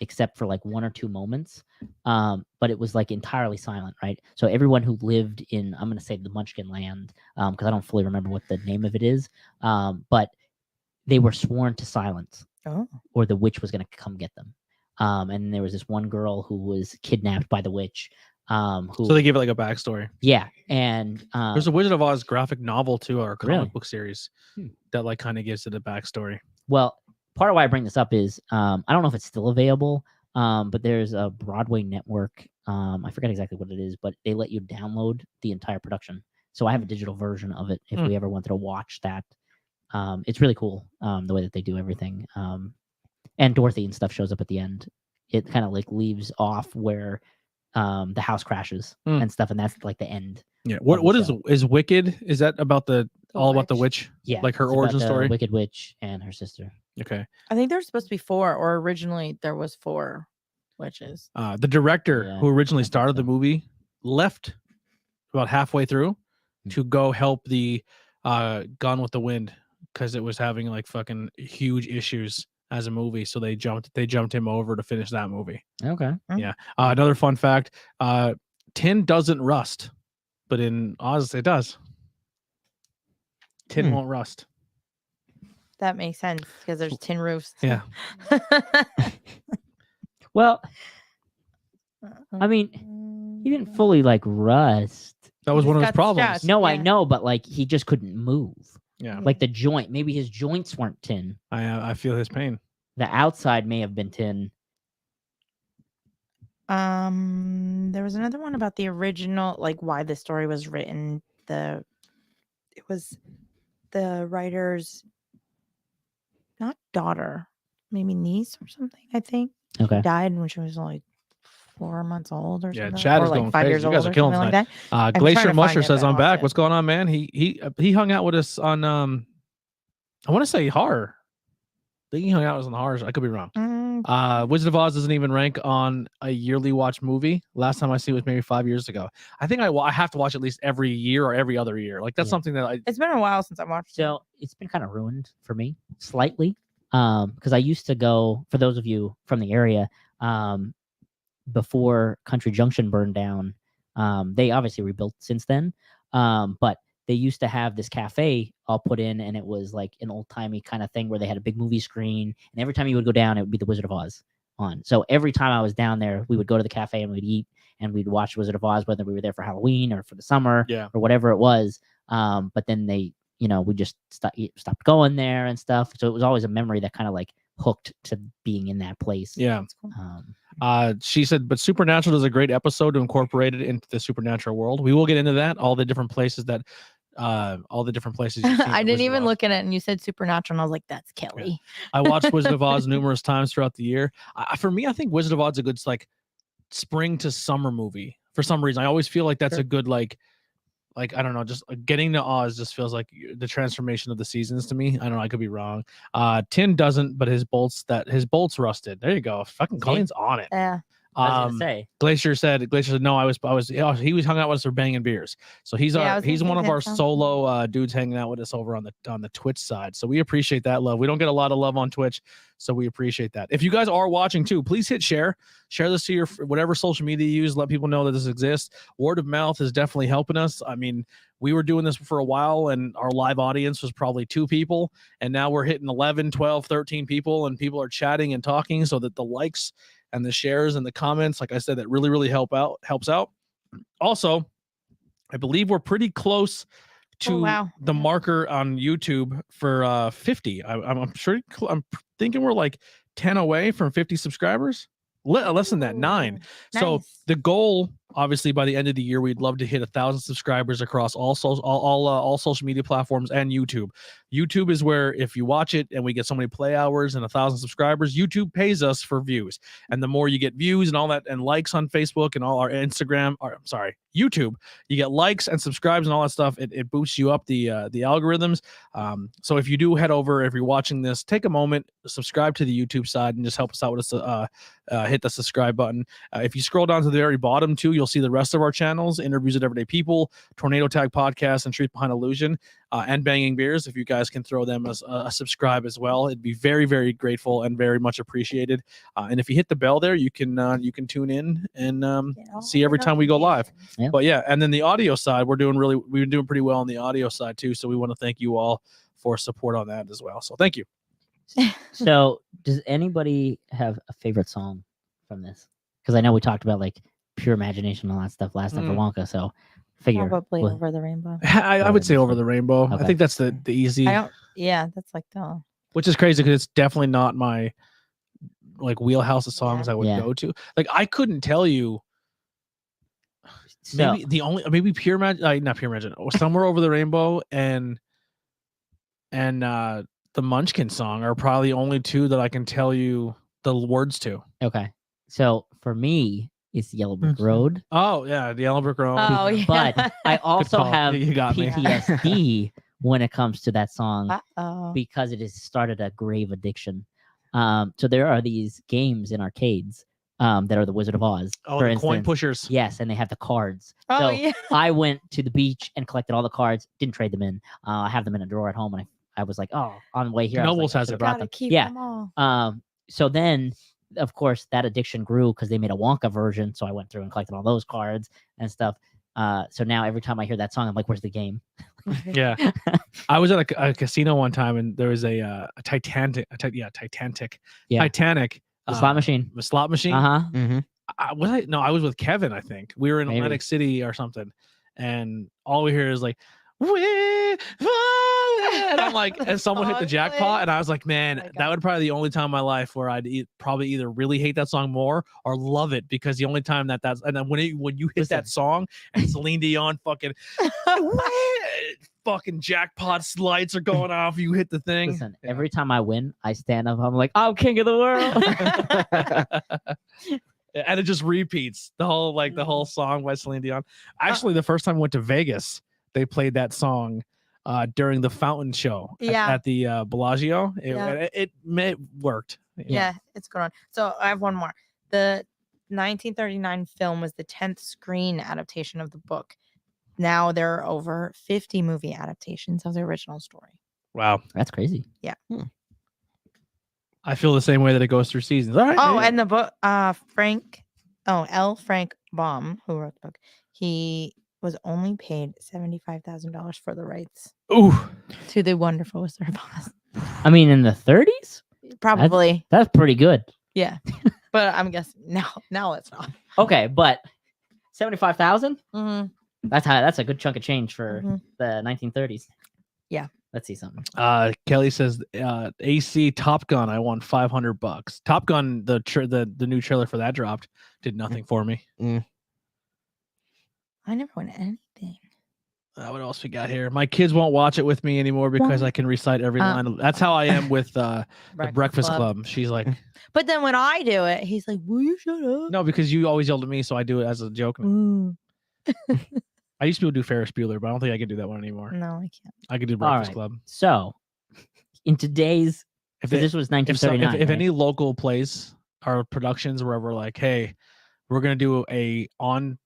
except for like 1 or 2 moments, but it was like entirely silent, right? So everyone who lived in, I'm going to say the Munchkin Land, because I don't fully remember what the name of it is, but they were sworn to silence, Oh. or the witch was going to come get them. And there was this one girl who was kidnapped by the witch. Who, So they gave it like a backstory. yeah, and There's a Wizard of Oz graphic novel too, or a comic Really? book series Hmm. that like kind of gives it a backstory. well, part of why I bring this up is I don't know if it's still available, but there's a Broadway network. I forget exactly what it is, but they let you download the entire production. So I have a digital version of it if Hmm. we ever wanted to watch that. It's really cool the way that they do everything. And Dorothy and stuff shows up at the end. It kind of like leaves off where the house crashes Hmm. and stuff, and that's like the end. Yeah. of What the is show. Wicked? Is that about The all about the witch. witch? Yeah, Like her it's about origin the story? Wicked Witch and her sister. Okay. I think there's supposed to be 4, or originally there was 4 witches. The director Yeah, who originally I think started the so. movie left about halfway through Hmm. to go help the Gone with the Wind because it was having like fucking huge issues as a movie. So they jumped him over to finish that movie. Okay. Yeah. Another fun fact: tin doesn't rust, but in Oz it does. Tin Hmm. won't rust. That makes sense because there's tin roofs. Yeah. Well, I mean, he didn't fully like rust. That was Just one of his got problems. stressed. No, I Yeah. know, but like he just couldn't move. Yeah. Like the joint, maybe his joints weren't tin. I feel his pain. The outside may have been tin. There was another one about the original, like why the story was written. It was the writer's not daughter, maybe niece or something. I think Okay. died when she was like 4 months old or Yeah, something. Chad or is like going 5 crazy. years You old guys or are killing something like tonight. that. Glacier trying to Musher find it, says but I I'm back. lost it. What's going on, man? He hung out with us on I want to say horror. I think he hung out with us on horror. I could be wrong. Wizard of Oz doesn't even rank on a yearly watch movie. Last time I see it was maybe 5 years ago. I think I have to watch at least every year or every other year. Like that's something that It's been a while since I watched it. So it's been kind of ruined for me slightly. Because I used to go, for those of you from the area, before Country Junction burned down, they obviously rebuilt since then. But they used to have this cafe all put in, and it was like an old timey kind of thing where they had a big movie screen, and every time you would go down, it would be The Wizard of Oz on. So every time I was down there, we would go to the cafe and we'd eat and we'd watch Wizard of Oz, whether we were there for Halloween or for the summer or whatever it was. But then they, we just stopped going there and stuff. So it was always a memory that kind of like hooked to being in that place. Yeah. Cool. She said, but Supernatural does a great episode to incorporate it into the supernatural world. We will get into that. All the different places I didn't even look at it, and you said Supernatural, and I was like, "That's Kelly." Yeah. I watched Wizard of Oz numerous times throughout the year. For me, I think Wizard of Oz is a good like spring to summer movie. For some reason, I always feel like that's a good like I don't know, just getting to Oz just feels like the transformation of the seasons to me. I don't know, I could be wrong. Tin doesn't, but his bolts rusted. There you go. Fucking Colleen's on it. Yeah. I was gonna say. Glacier said no, he was hung out with us for banging beers. So he's one of our solo dudes hanging out with us over on the Twitch side. So we appreciate that love. We don't get a lot of love on Twitch, so we appreciate that. If you guys are watching too, please hit share this to your whatever social media you use. Let people know that this exists. Word of mouth is definitely helping us. I mean, we were doing this for a while and our live audience was probably 2 people, and now we're hitting 11, 12, 13 people, and people are chatting and talking, so that the likes and the shares and the comments, like I said, that really helps out. Also, I believe we're pretty close to the marker on YouTube for 50. I'm thinking we're like 10 away from 50 subscribers. Less than that, 9. Nice. So the goal, obviously, by the end of the year, we'd love to hit 1,000 subscribers across all social media platforms and YouTube. YouTube is where if you watch it and we get so many play hours and 1,000 subscribers, YouTube pays us for views. And the more you get views and all that and likes on Facebook and all our Instagram, YouTube, you get likes and subscribes and all that stuff. It boosts you up the algorithms. So if you do head over, if you're watching this, take a moment, subscribe to the YouTube side, and just help us out with us. Hit the subscribe button. If you scroll down to the very bottom too, you'll see the rest of our channels: Interviews with Everyday People, Tornado Tag Podcast, and Truth Behind Illusion, and Banging Beers. If you guys can throw them as a subscribe as well, it'd be very, very grateful and very much appreciated. And if you hit the bell there, you can tune in and see every time we go live. Yeah. But yeah, and then the audio side, we've been doing pretty well on the audio side too. So we want to thank you all for support on that as well. So thank you. So does anybody have a favorite song from this? Because I know we talked about like Pure Imagination and all that stuff last time for Wonka. So figure Probably Over the Rainbow. I would say Over the Rainbow. Okay. I think that's the easy. That's like the. Which is crazy because it's definitely not my like wheelhouse of songs I would go to. Like I couldn't tell you. So, Maybe Pure Imagine, not Pure Imagine, Somewhere Over the Rainbow and the Munchkin song are probably the only 2 that I can tell you the words to. okay. So for me, it's Yellow Brick Road. Oh yeah, the Yellow Brick Road. Oh yeah. But I also have You got me. PTSD when it comes to that song Uh-oh. because it has started a grave addiction. So there are these games in arcades that are the Wizard of Oz. Oh, for the instance. coin pushers. Yes, and they have the cards. Oh So yeah. I went to the beach and collected all the cards. Didn't trade them in. I have them in a drawer at home, and I was like, oh, on the way here, Nobles has it. brought Gotta them. keep Yeah. them all. So then, of course, that addiction grew because they made a Wonka version. So I went through and collected all those cards and stuff. So now every time I hear that song, I'm like, "Where's the game?" Yeah, I was at a casino one time, and there was a Titanic. Titanic. The slot machine. The slot machine. Uh-huh. I was with Kevin. I think we were in Maybe. Atlantic City or something, and all we hear is like, and I'm like, and someone hit the jackpot, and I was like, man, that would probably be the only time in my life where I'd probably either really hate that song more or love it, because the only time that's, and then when you hit that song and Celine Dion fucking jackpots lights are going off, you hit the thing. Listen, every time I win, I stand up. I'm like, I'm king of the world. and it just repeats the whole song by Celine Dion. Actually, the first time I went to Vegas, they played that song during the fountain show at the Bellagio. It worked. Yeah, it's going on. So I have one more. The 1939 film was the 10th screen adaptation of the book. Now there are over 50 movie adaptations of the original story. Wow, That's crazy. I feel the same way that it goes through seasons. All right. Oh, and the book, L. Frank Baum, who wrote the book, he was only paid $75,000 for the rights Ooh, to the wonderful Wizard of Oz. I mean, in the 30s, Probably, that's pretty good. yeah. But I'm guessing now it's not. Okay, but 75,000. Mhm. That's a good chunk of change for Mhm. the 1930s. Yeah. Let's see something. Kelly says AC Top Gun. I won $500. Top Gun, the new trailer for that dropped. Did nothing for me. I never won anything. What else we got here? My kids won't watch it with me anymore because I can recite every line. That's how I am with the Breakfast Club. She's like, but then when I do it, he's like, "Will you shut up?" no, because you always yelled at me, so I do it as a joke. Mm. I used to do Ferris Bueller, but I don't think I can do that one anymore. No, I can't. I could do Breakfast right. Club. So, in today's, If this was 1939. if right? any local place or productions where we're like, hey, we're gonna do a on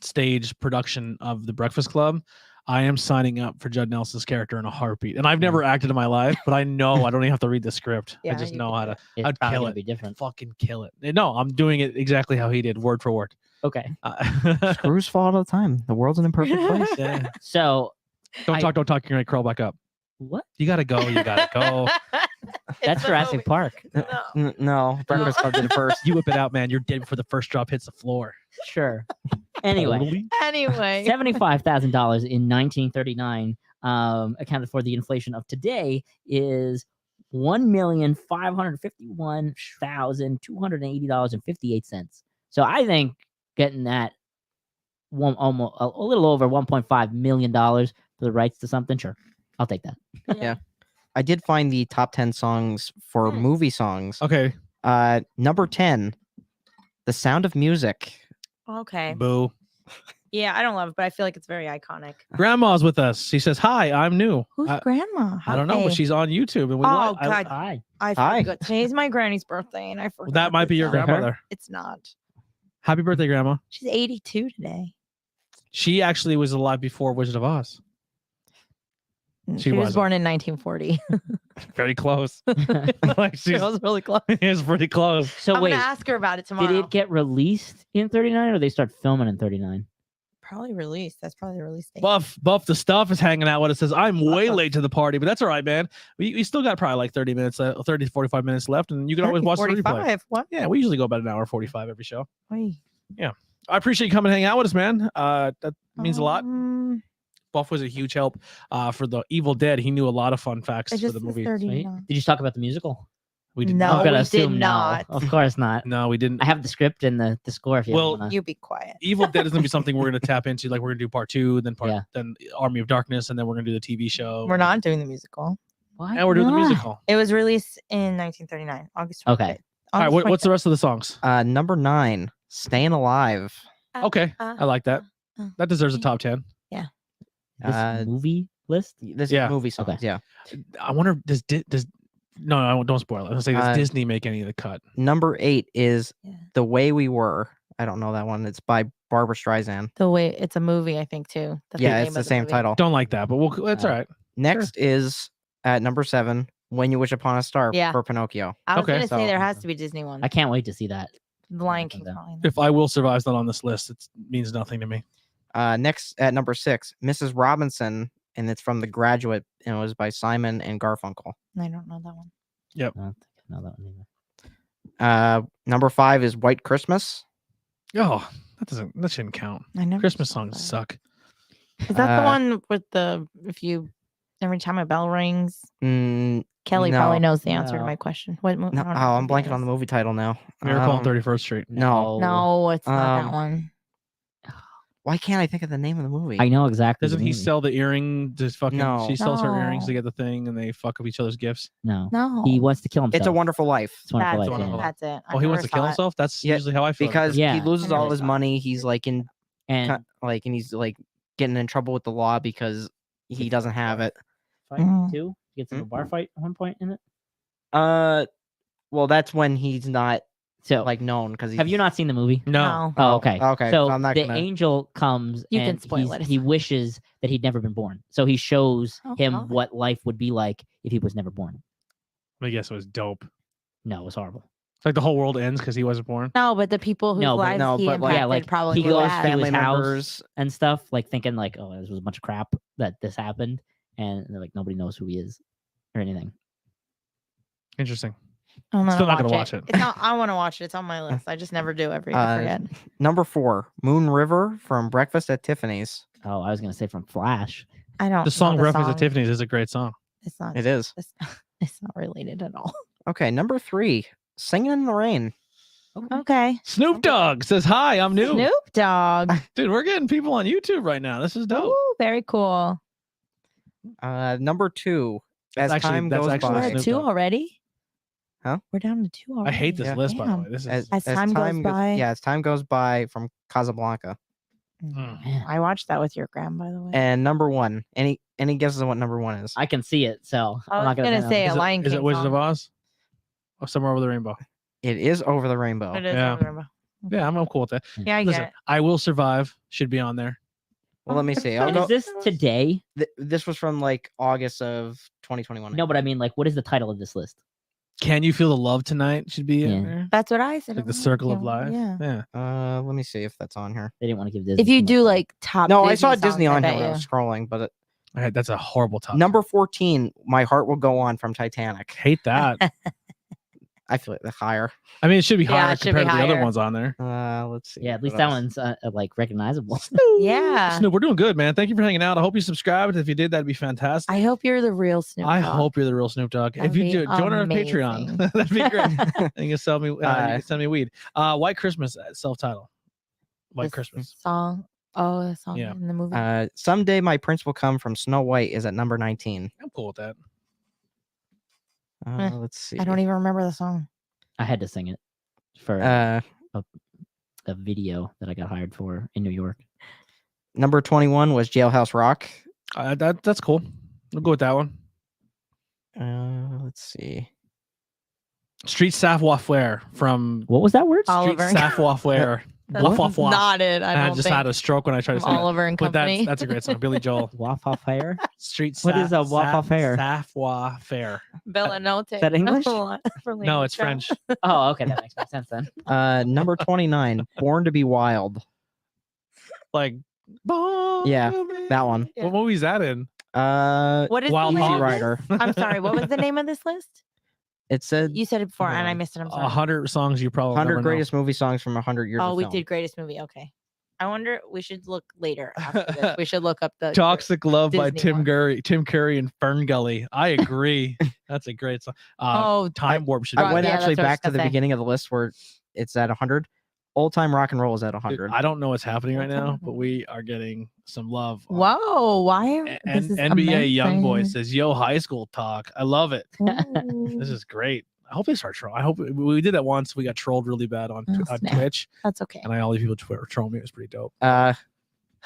stage production of the Breakfast Club, I am signing up for Judd Nelson's character in a heartbeat. And I've never acted in my life, but I know I don't even have to read the script. I Yeah, just you know can how do to. It's I'd probably kill gonna it. be different. Fucking kill it. No, I'm doing it exactly how he did, word for word. Okay. Screws fall all the time. The world's an imperfect place. Yeah. So, Don't talk. You're gonna crawl back up. what? You gotta go. You gotta go. That's Jurassic Park. No. No, Breakfast Club did it first. You whip it out, man. You're dead before the first drop hits the floor. Sure. Anyway, Totally. Anyway, $75,000 in 1939, accounted for the inflation of today, is $1,551,280.58. So I think getting that almost a little over $1.5 million for the rights to something, sure, I'll take that. Yeah. I did find the top 10 songs for movie songs. Okay. Number 10, The Sound of Music. Okay. Boo. Yeah, I don't love it, but I feel like it's very iconic. Grandma's with us. She says, "Hi, I'm new." Who's grandma? I don't know, but Hey. she's on YouTube. And we Oh, I- God. Hi. I Hi. forgot. Today's my granny's birthday, and I forgot. that might be your this song. grandmother. It's not. Happy birthday, Grandma. She's 82 today. She actually was alive before Wizard of Oz. She was wasn't. born in 1940. Very close. Like She she's was really close. it was pretty close. So I'm wait, gonna ask her about it tomorrow. did it get released in 39 or they start filming in 39? Probably released. That's probably the release date. Buff the stuff is hanging out. What it says, I'm way late to the party, but that's all right, man. We still got probably like 30 minutes, 30 to 45 minutes left, and you can always watch the replay. 45. What? Yeah, we usually go about an hour 45 every show. Oy. I appreciate you coming and hang out with us, man. That means a lot. Um, Buff was a huge help for the Evil Dead. He knew a lot of fun facts it for just the says movie. 39. Did you talk about the musical? We did No. I'm not. gonna we did assume no. not. Of course not. No, we didn't. I have the script and the score if you Well, want You be quiet. Evil Dead is gonna be something we're gonna tap into. Like we're gonna do part 2, then Yeah. then Army of Darkness, and then we're gonna do the TV show. We're not doing the musical. Why And we're doing the not? musical. It was released in 1939, August 25th. Okay. All right, what's the rest of the songs? Number 9, Staying Alive. Okay, I like that. That deserves a top 10. This movie list? This Yeah. is movie songs. Okay. Yeah. I wonder, does no, don't spoil it. I was gonna say, does Uh, Disney make any of the cut? Number 8 is Yeah. The Way We Were. I don't know that one. It's by Barbara Streisand. The way it's a movie, I think too. That's Yeah, name it's the of same movie. title. Don't like that, but that's all right. Next is at number 7, When You Wish Upon a Star Yeah. for Pinocchio. I was Okay. gonna say So- there has to be Disney one. I can't wait to see that. The Lion I King. think Probably. If I Will Survive's not on this list, it means nothing to me. Next at number 6, Mrs. Robinson, and it's from The Graduate, and it was by Simon and Garfunkel. I don't know that one. I don't think I know that one either. Number 5 is White Christmas. Oh, that shouldn't count. I never Christmas saw songs that. suck. Is that the Uh, one with the every time a bell rings? Mm, Kelly probably no. knows the answer to No. my question. What? no, oh, I'm blanking on the movie title now. Miracle on Um, 31st Street. No. No, it's not that Um, one. Why can't I think of the name of the movie? I know exactly. Doesn't the he movie. sell the earring? Just fucking. No. She sells her earrings to No. get the thing, and they fuck up each other's gifts. No. No. He wants to kill himself. It's a Wonderful Life. It's Wonderful That's Life. it. Wonderful Yeah. Life. That's it. I Oh, he wants never to kill saw it. himself. That's Yeah, usually how I feel. Because Yeah. he loses I all never his saw it. money. He's like in And and he's like getting in trouble with the law because he doesn't have it. fight Mhm. too. He gets in a bar fight at one point in it. Well, that's when he's not So like known because have you not seen the movie? no. Oh, okay. Okay, So I'm not the gonna- angel comes You can and spoil it. he wishes that he'd never been born. So he shows Oh, him God. what life would be like if he was never born. I guess it was dope. No, it was horrible. It's like the whole world ends because he wasn't born. No, but the people whose No, but- lives no, he but, like- impacted Yeah, like, probably he were goes bad. to his family house. members. And stuff like thinking like, oh, this was a bunch of crap that this happened, and they're like nobody knows who he is or anything. Interesting. I'm Still not gonna watch it. It's not, I want to watch it. It's on my list. I just never do. I forget. Number 4, Moon River from Breakfast at Tiffany's. Oh, I was gonna say from Flash. I don't. The song know Breakfast song. at Tiffany's is a great song. It's not. It is. It's not related at all. Okay, number 3, Singing in the Rain. Okay. Snoop Dogg says hi. I'm new. Snoop Dogg. Dude, we're getting people on YouTube right now. This is dope. Ooh, very cool. Number 2, That's As actually- Time that's Goes actually We're By. at Snoop 2 Dogg. already. Huh? We're down to 2 already. I hate this Yeah. list, by the Damn. way. This is As time goes by. Yeah, As Time Goes By from Casablanca. Mm. Man, I watched that with your gram, by the way. And number 1, any guesses on what number 1 is? I can see it, so I I'm was not gonna gonna say Is a it- Lion Is King it Wizard of song. Oz? Or Somewhere Over the Rainbow? It is Over the Rainbow. It is Yeah. Over the Rainbow. Yeah, I'm cool with that. Yeah, I Listen, get it. I Will Survive should be on there. Well, let me see. I'll And go, is this today? this was from like August of 2021. No, but I mean, like, what is the title of this list? Can You Feel the Love Tonight should be Yeah. in there. That's what I said. Like the Oh, Circle of okay. Life. Yeah. Yeah. Let me see if that's on here. They didn't want to give Disney. If you too much do credit. like top. No, I Disney saw songs, Disney on bet here when I you. was scrolling, but Okay, that's a horrible topic. number 14, My Heart Will Go On from Titanic. Hate that. I feel like the higher. I mean, it should be Yeah, higher it should be compared to the other higher. ones on there. Let's see. yeah, at least what that else. one's like recognizable. Yeah. Snoop, we're doing good, man. Thank you for hanging out. I hope you subscribed. If you did, that'd be fantastic. I hope you're the real Snoop. I Dogg. hope you're the real Snoop Dogg. That'd If you be do, join our amazing. Patreon. That'd be great. And you can sell me. You can send me weed. White Christmas, self-title. White This Christmas. song. Oh, the song Yeah. in the movie. Someday My Prince Will Come from Snow White is at number 19. I'm cool with that. Let's see. I don't even remember the song. I had to sing it for Uh, a video that I got hired for in New York. number 21 was Jailhouse Rock. That's cool. We'll go with that one. Let's see. Street Savoir Faire from What was that word? Oliver. Street Savoir Faire. That's Waff, waff, waff. not it. I I don't just think. had a stroke when I tried to From say it. Oliver and But Company. that's a great song. Billy Joel. Waffle Fire. Street What is a Waffle Faire? Savoir Faire. Bellanote. Is that English? No, it's French. Oh, okay, that makes more sense then. Number 29, Born to Be Wild. Like, Yeah, that one. What movie is that in? What is Wild the name Easy of Rider. this? I'm sorry. What was the name of this list? It said You said it before, and I on. missed it. I'm sorry. 100 songs you probably 100 never greatest movie songs from 100 years Oh, of we film. did greatest movie. Okay. I wonder. We should look later. After this. We should look up the know. Toxic Love by Disney one. Tim Curry and Fern Gully. I agree. That's a great song. Oh, Time Warp should I be Rock- went yeah, actually that's what I was back to gonna the say. beginning of the list where it's at 100. Old time rock and roll is at Dude, 100. I don't know what's happening right now, Old-time but we are getting some love. Whoa! Why? And This is NBA YoungBoy amazing. says, "Yo, high school talk. I love it. Ooh, This is great. I hope they start trolling. I hope we did that once. We got trolled really bad on, Oh, on snap. Twitch, That's okay. and all these people were trolling me. It was pretty dope.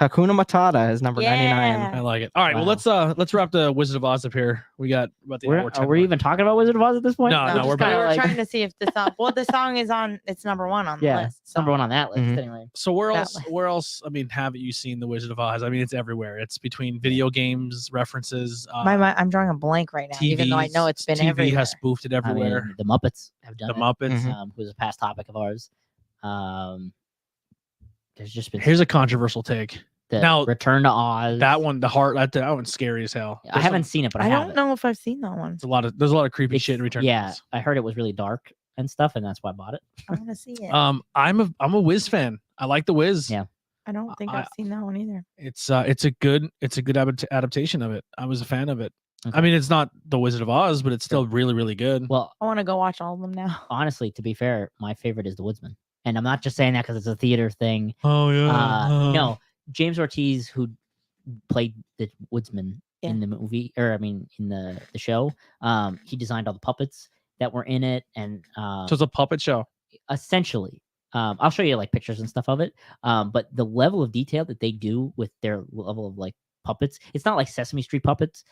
Hakuna Matata is number 99. Yeah. I like it. All right, well Wow. let's wrap the Wizard of Oz up here. We got about the hour Are 10 we mark. even talking about Wizard of Oz at this point? No, No, no, just we're kinda back. were like- trying to see if the song. Well, the song is on. It's number one on the Yeah, list. it's number one on that list Mhm. anyway. So where That else? way. Where else? I mean, haven't you seen the Wizard of Oz? I mean, it's everywhere. It's between video games references. I'm drawing a blank right now, even though I know it's been TV everywhere. has spoofed it I mean, everywhere. the Muppets have done The it. Muppets. Mhm. Who's a past topic of ours. There's just been Here's a controversial take. the now, Return to Oz. That one, that one's scary as hell. I haven't seen it, but I, I have don't it. know if I've seen that one. There's a lot of creepy It's- shit in Return. Yeah, to I heard it was really dark and stuff, and that's why I bought it. I want to see it. Oz. I'm a Wiz fan. I like the Wiz. Yeah. I don't think I- I've seen that one either. It's a good adaptation of it. I was a fan of it. Okay. I mean, it's not the Wizard of Oz, but it's still really, really good. Well, I want to go watch all of them now. honestly, to be fair, my favorite is The Woodsman, and I'm not just saying that because it's a theater thing. Oh yeah. No, James Ortiz, who played the woodsman Yeah. in the movie, or I mean, in the show, he designed all the puppets that were in it, and So it's a puppet show. essentially, I'll show you like pictures and stuff of it. But the level of detail that they do with their level of like puppets, it's not like Sesame Street puppets.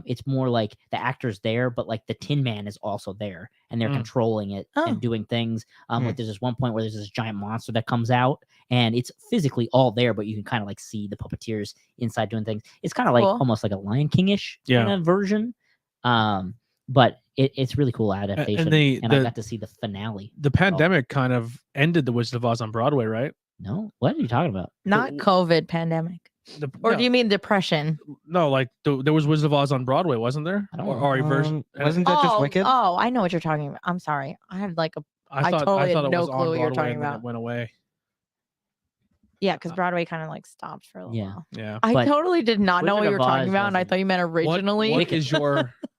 It's more like the actor's there, but like the Tin Man is also there, and they're Mm. controlling it Oh. and doing things. Mm. Like there's this one point where there's this giant monster that comes out, and it's physically all there, but you can kind of like see the puppeteers inside doing things. It's kind of like Cool. almost like a Lion King-ish kind of version. But it's really cool adaptation, and I got to see the finale. The pandemic kind of ended the Wizard of Oz on Broadway, right? No, what are you talking about? Not COVID pandemic. Or no, do you mean depression? no, like there was Wizard of Oz on Broadway, wasn't there? I don't Or a version? Wasn't that just Wicked? Oh, I know what you're talking about. I'm sorry. I had like a I totally had it no was clue on what you're Broadway talking and then about. it went away. Yeah, because Broadway kind of like stopped for a little Yeah. while. Yeah. I But totally did not know what Wizard you were of talking Oz about, and I wasn't- thought you meant originally.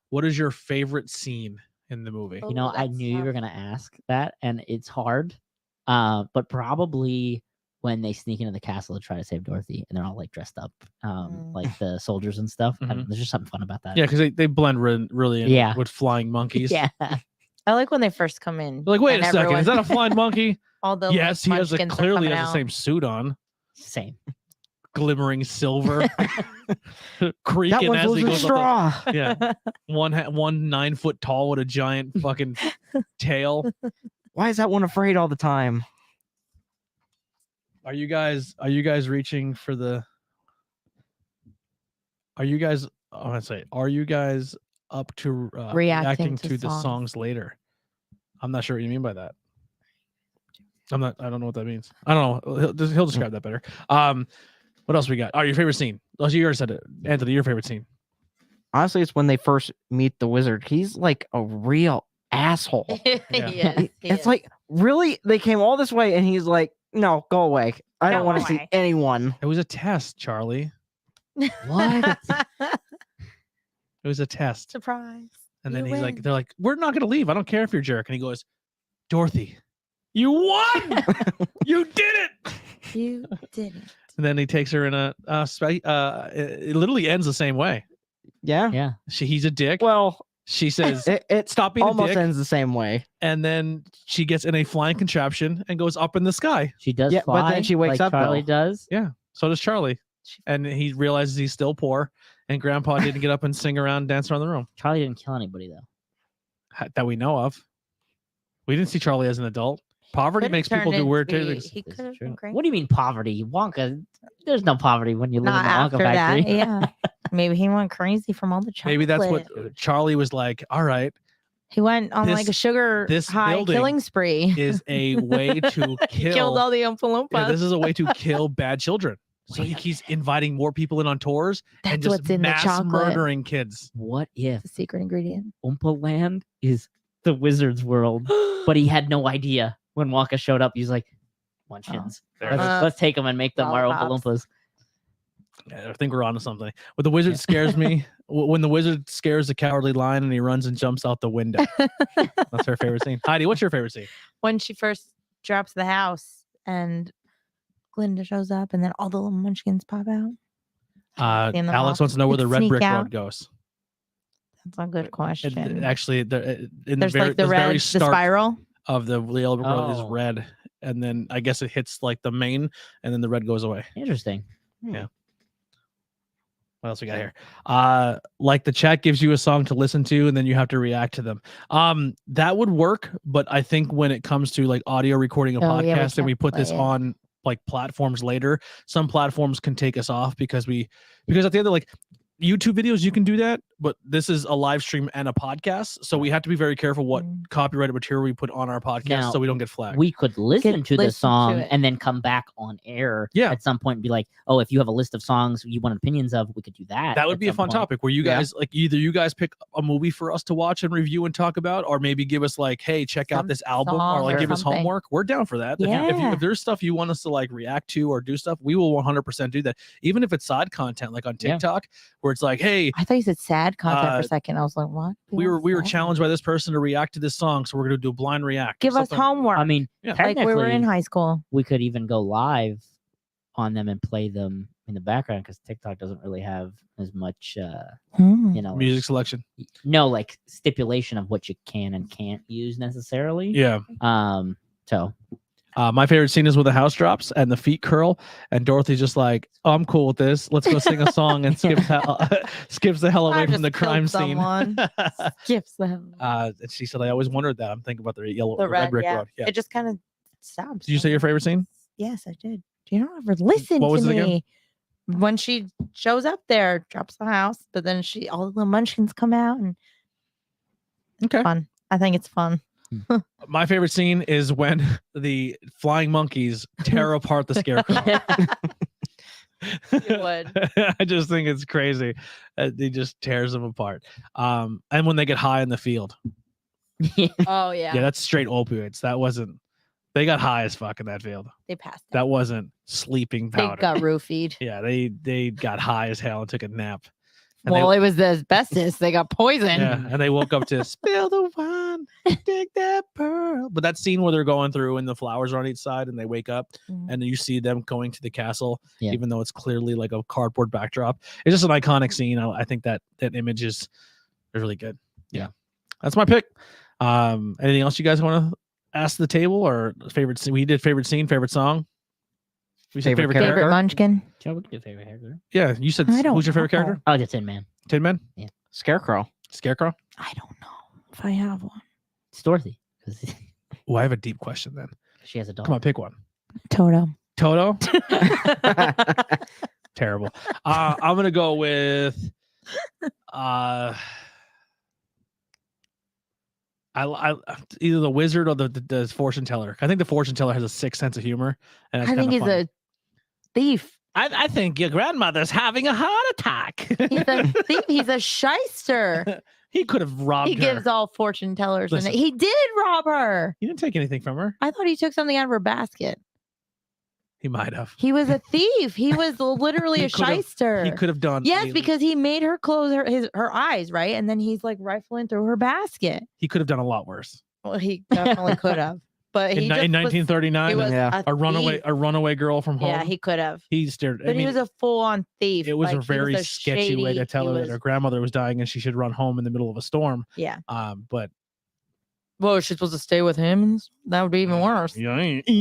What is your favorite scene in the movie? Oh, You know, I that's knew you were tough. gonna ask that, and it's hard. But probably when they sneak into the castle to try to save Dorothy, and they're all like dressed up, like the soldiers and stuff. Mhm. There's just something fun about that. Yeah, because they blend really in Yeah. with flying monkeys. yeah. I like when they first come in. They're like, wait and a second, everyone- is that a flying monkey? all the Yes, he has munchkins are clearly coming has the out. same suit on, Same. glimmering silver, creaking That one's as he losing goes up. straw. Yeah, one 9 foot tall with a giant fucking tail. Why is that one afraid all the time? Are you guys reaching for the? Are you guys? I want to say, are you guys up to reacting to to the songs. songs later? I'm not sure what you mean by that. I don't know what that means. I don't know. He'll describe that better. What else we got? Oh, your favorite scene. Oh, you already said it. Anthony, your favorite scene. Honestly, it's when they first meet the wizard. He's like a real asshole. Yes, he It's is. like, really? They came all this way, and he's like, no, go away. I don't Go want to see away." anyone. It was a test, Charlie. What? It was a test. Surprise. And then You he's like, win. they're like, we're not gonna leave. I don't care if you're a jerk. And he goes, Dorothy, you won. You did it. You didn't. And then he takes her in it literally ends the same way. Yeah. Yeah. He's a dick. Well, She says, it stop being a almost dick. ends the same way. And then she gets in a flying contraption and goes up in the sky. She does Yeah, but then fly, she wakes like up, Charlie though. does. Yeah. So does Charlie. And he realizes he's still poor. And Grandpa didn't get up and sing around, dance around the room Charlie didn't kill anybody though. that we know of. We didn't see Charlie as an adult. Poverty Could've makes people turned do into weird be- things. He This is could have true. been great. What do you mean poverty? Wonka. There's no poverty when you live Not in the Wonka after factory. that. Yeah. Maybe he went crazy from all the chocolate. Maybe that's what Charlie was like. All right, he went on, like a this- sugar this high building killing spree. is a way to He killed kill. all the Oompa Loompas. Yeah, this is a way to kill bad children. So Wait a he's inviting more people in on tours That's and just what's in the mass chocolate. murdering kids. What if The secret ingredient. Oompa Land is the wizard's world? But he had no idea when Wonka showed up. He's like, Munchkins. Let's take them and make them our Oompa Lollipops. Loompas. Yeah, I think we're onto something. But the wizard scares me. When the wizard scares the cowardly lion and he runs and jumps out the window. That's her favorite scene. Heidi, what's your favorite scene? When she first drops the house and Glinda shows up and then all the little munchkins pop out. Seeing them Alex all wants to know where the red sneak brick out. road goes. That's a good question. Actually, in There's the very, like the the red, very the start spiral. of the yellow brick road is Oh. red, and then I guess it hits like the main, and then the red goes away. Interesting. What else we got here? Like the chat gives you a song to listen to, and then you have to react to them. That would work, but I think when it comes to like audio recording a Oh, yeah, we podcast and we can't put this play it. on like platforms later, some platforms can take us off because at the end of like YouTube videos you can do that, but this is a live stream and a podcast, so we have to be very careful what Mm. copyrighted material we put on our podcast Now, so we don't get flagged. We could listen to the listen to song it. and then come back on air Yeah. at some point and be like, oh, if you have a list of songs you want opinions of, we could do that. That would at be a some fun point. topic where you Yeah. guys like either you guys pick a movie for us to watch and review and talk about, or maybe give us like, hey, check out Some this album, or song like or give us something. homework. We're down for that. Yeah. If there's stuff you want us to like react to or do stuff, we will 100% do that. Even if it's side content like on Yeah. TikTok, where it's like, hey, I thought you said sad content for Uh, a second. I was like, what? we were challenged by this person to react to this song, so we're gonna do a blind react. Give us Something- homework. I mean, Yeah. like we were in technically, high school. we could even go live on them and play them in the background because TikTok doesn't really have as much, Hmm. you know, like- Music selection. no, like stipulation of what you can and can't use necessarily. Yeah. So My favorite scene is when the house drops and the feet curl, and Dorothy's just like, "Oh, I'm cool with this. Let's go sing a song," and skips the hell I away from just the crime killed scene. someone. Skips them. And she said, "I always wondered that. I'm thinking about the The red brick yeah. road." Yeah. It just kind of stops. Did you say your favorite scene? Yes, I did. You don't ever listen What was to it again? me. When she shows up there, drops the house, but then all the munchkins come out and Okay. fun. I think it's fun. My favorite scene is when the flying monkeys tear apart the scarecrow. You would. I just think it's crazy. He just tears them apart. And when they get high in the field. Oh yeah. Yeah, that's straight opioids. That wasn't. They got high as fuck in that field. They passed. That wasn't sleeping They powder. got roofied. Yeah, they got high as hell and took a nap. And Well, it was the asbestos. They got poisoned. yeah, and they woke up to spill the wine, dig that pearl. But that scene where they're going through and the flowers are on each side, and they wake up, Mhm. and you see them going to the castle, Yeah. even though it's clearly like a cardboard backdrop. It's just an iconic scene. I think that image is really good. Yeah, that's my pick. Anything else you guys want to ask the table or favorite scene? We did favorite scene, favorite song. We said Favorite favorite character. Favorite munchkin? Joe, we can do favorite character. Yeah, you said I don't who's your favorite know. character? Oh, the Tin Man. Tin Man, Scarecrow. Scarecrow. I don't know if I have one. It's Dorothy because Oh, I have a deep question then. she has a dog. Come on, pick one. Toto. Toto. Terrible. I'm gonna go with I either the wizard or the fortune teller. I think the fortune teller has a sick sense of humor, and that's I think kinda he's funny. a thief. I think your grandmother's having a heart attack. He's a thief. He's a shyster. He could have robbed He her. gives all fortune tellers. Listen. He did rob her. He didn't take anything from her. I thought he took something out of her basket. He might have. He was a thief. He was literally He a could've- shyster. He could have done. Yes, because he made her close her eyes, right? And then he's like rifling through her basket. he could have done a lot worse. Well, he definitely could have. But he In just was, 1939, he was Yeah. a runaway girl from home. Yeah, he could have. He stared. But he was a full-on thief. It was Like, a he very a sketchy way to shady- tell he her was- that her grandmother was dying and she should run home in the middle of a storm. Yeah. But Well, is she supposed to stay with him? That would be even worse. yeah, I ain't- I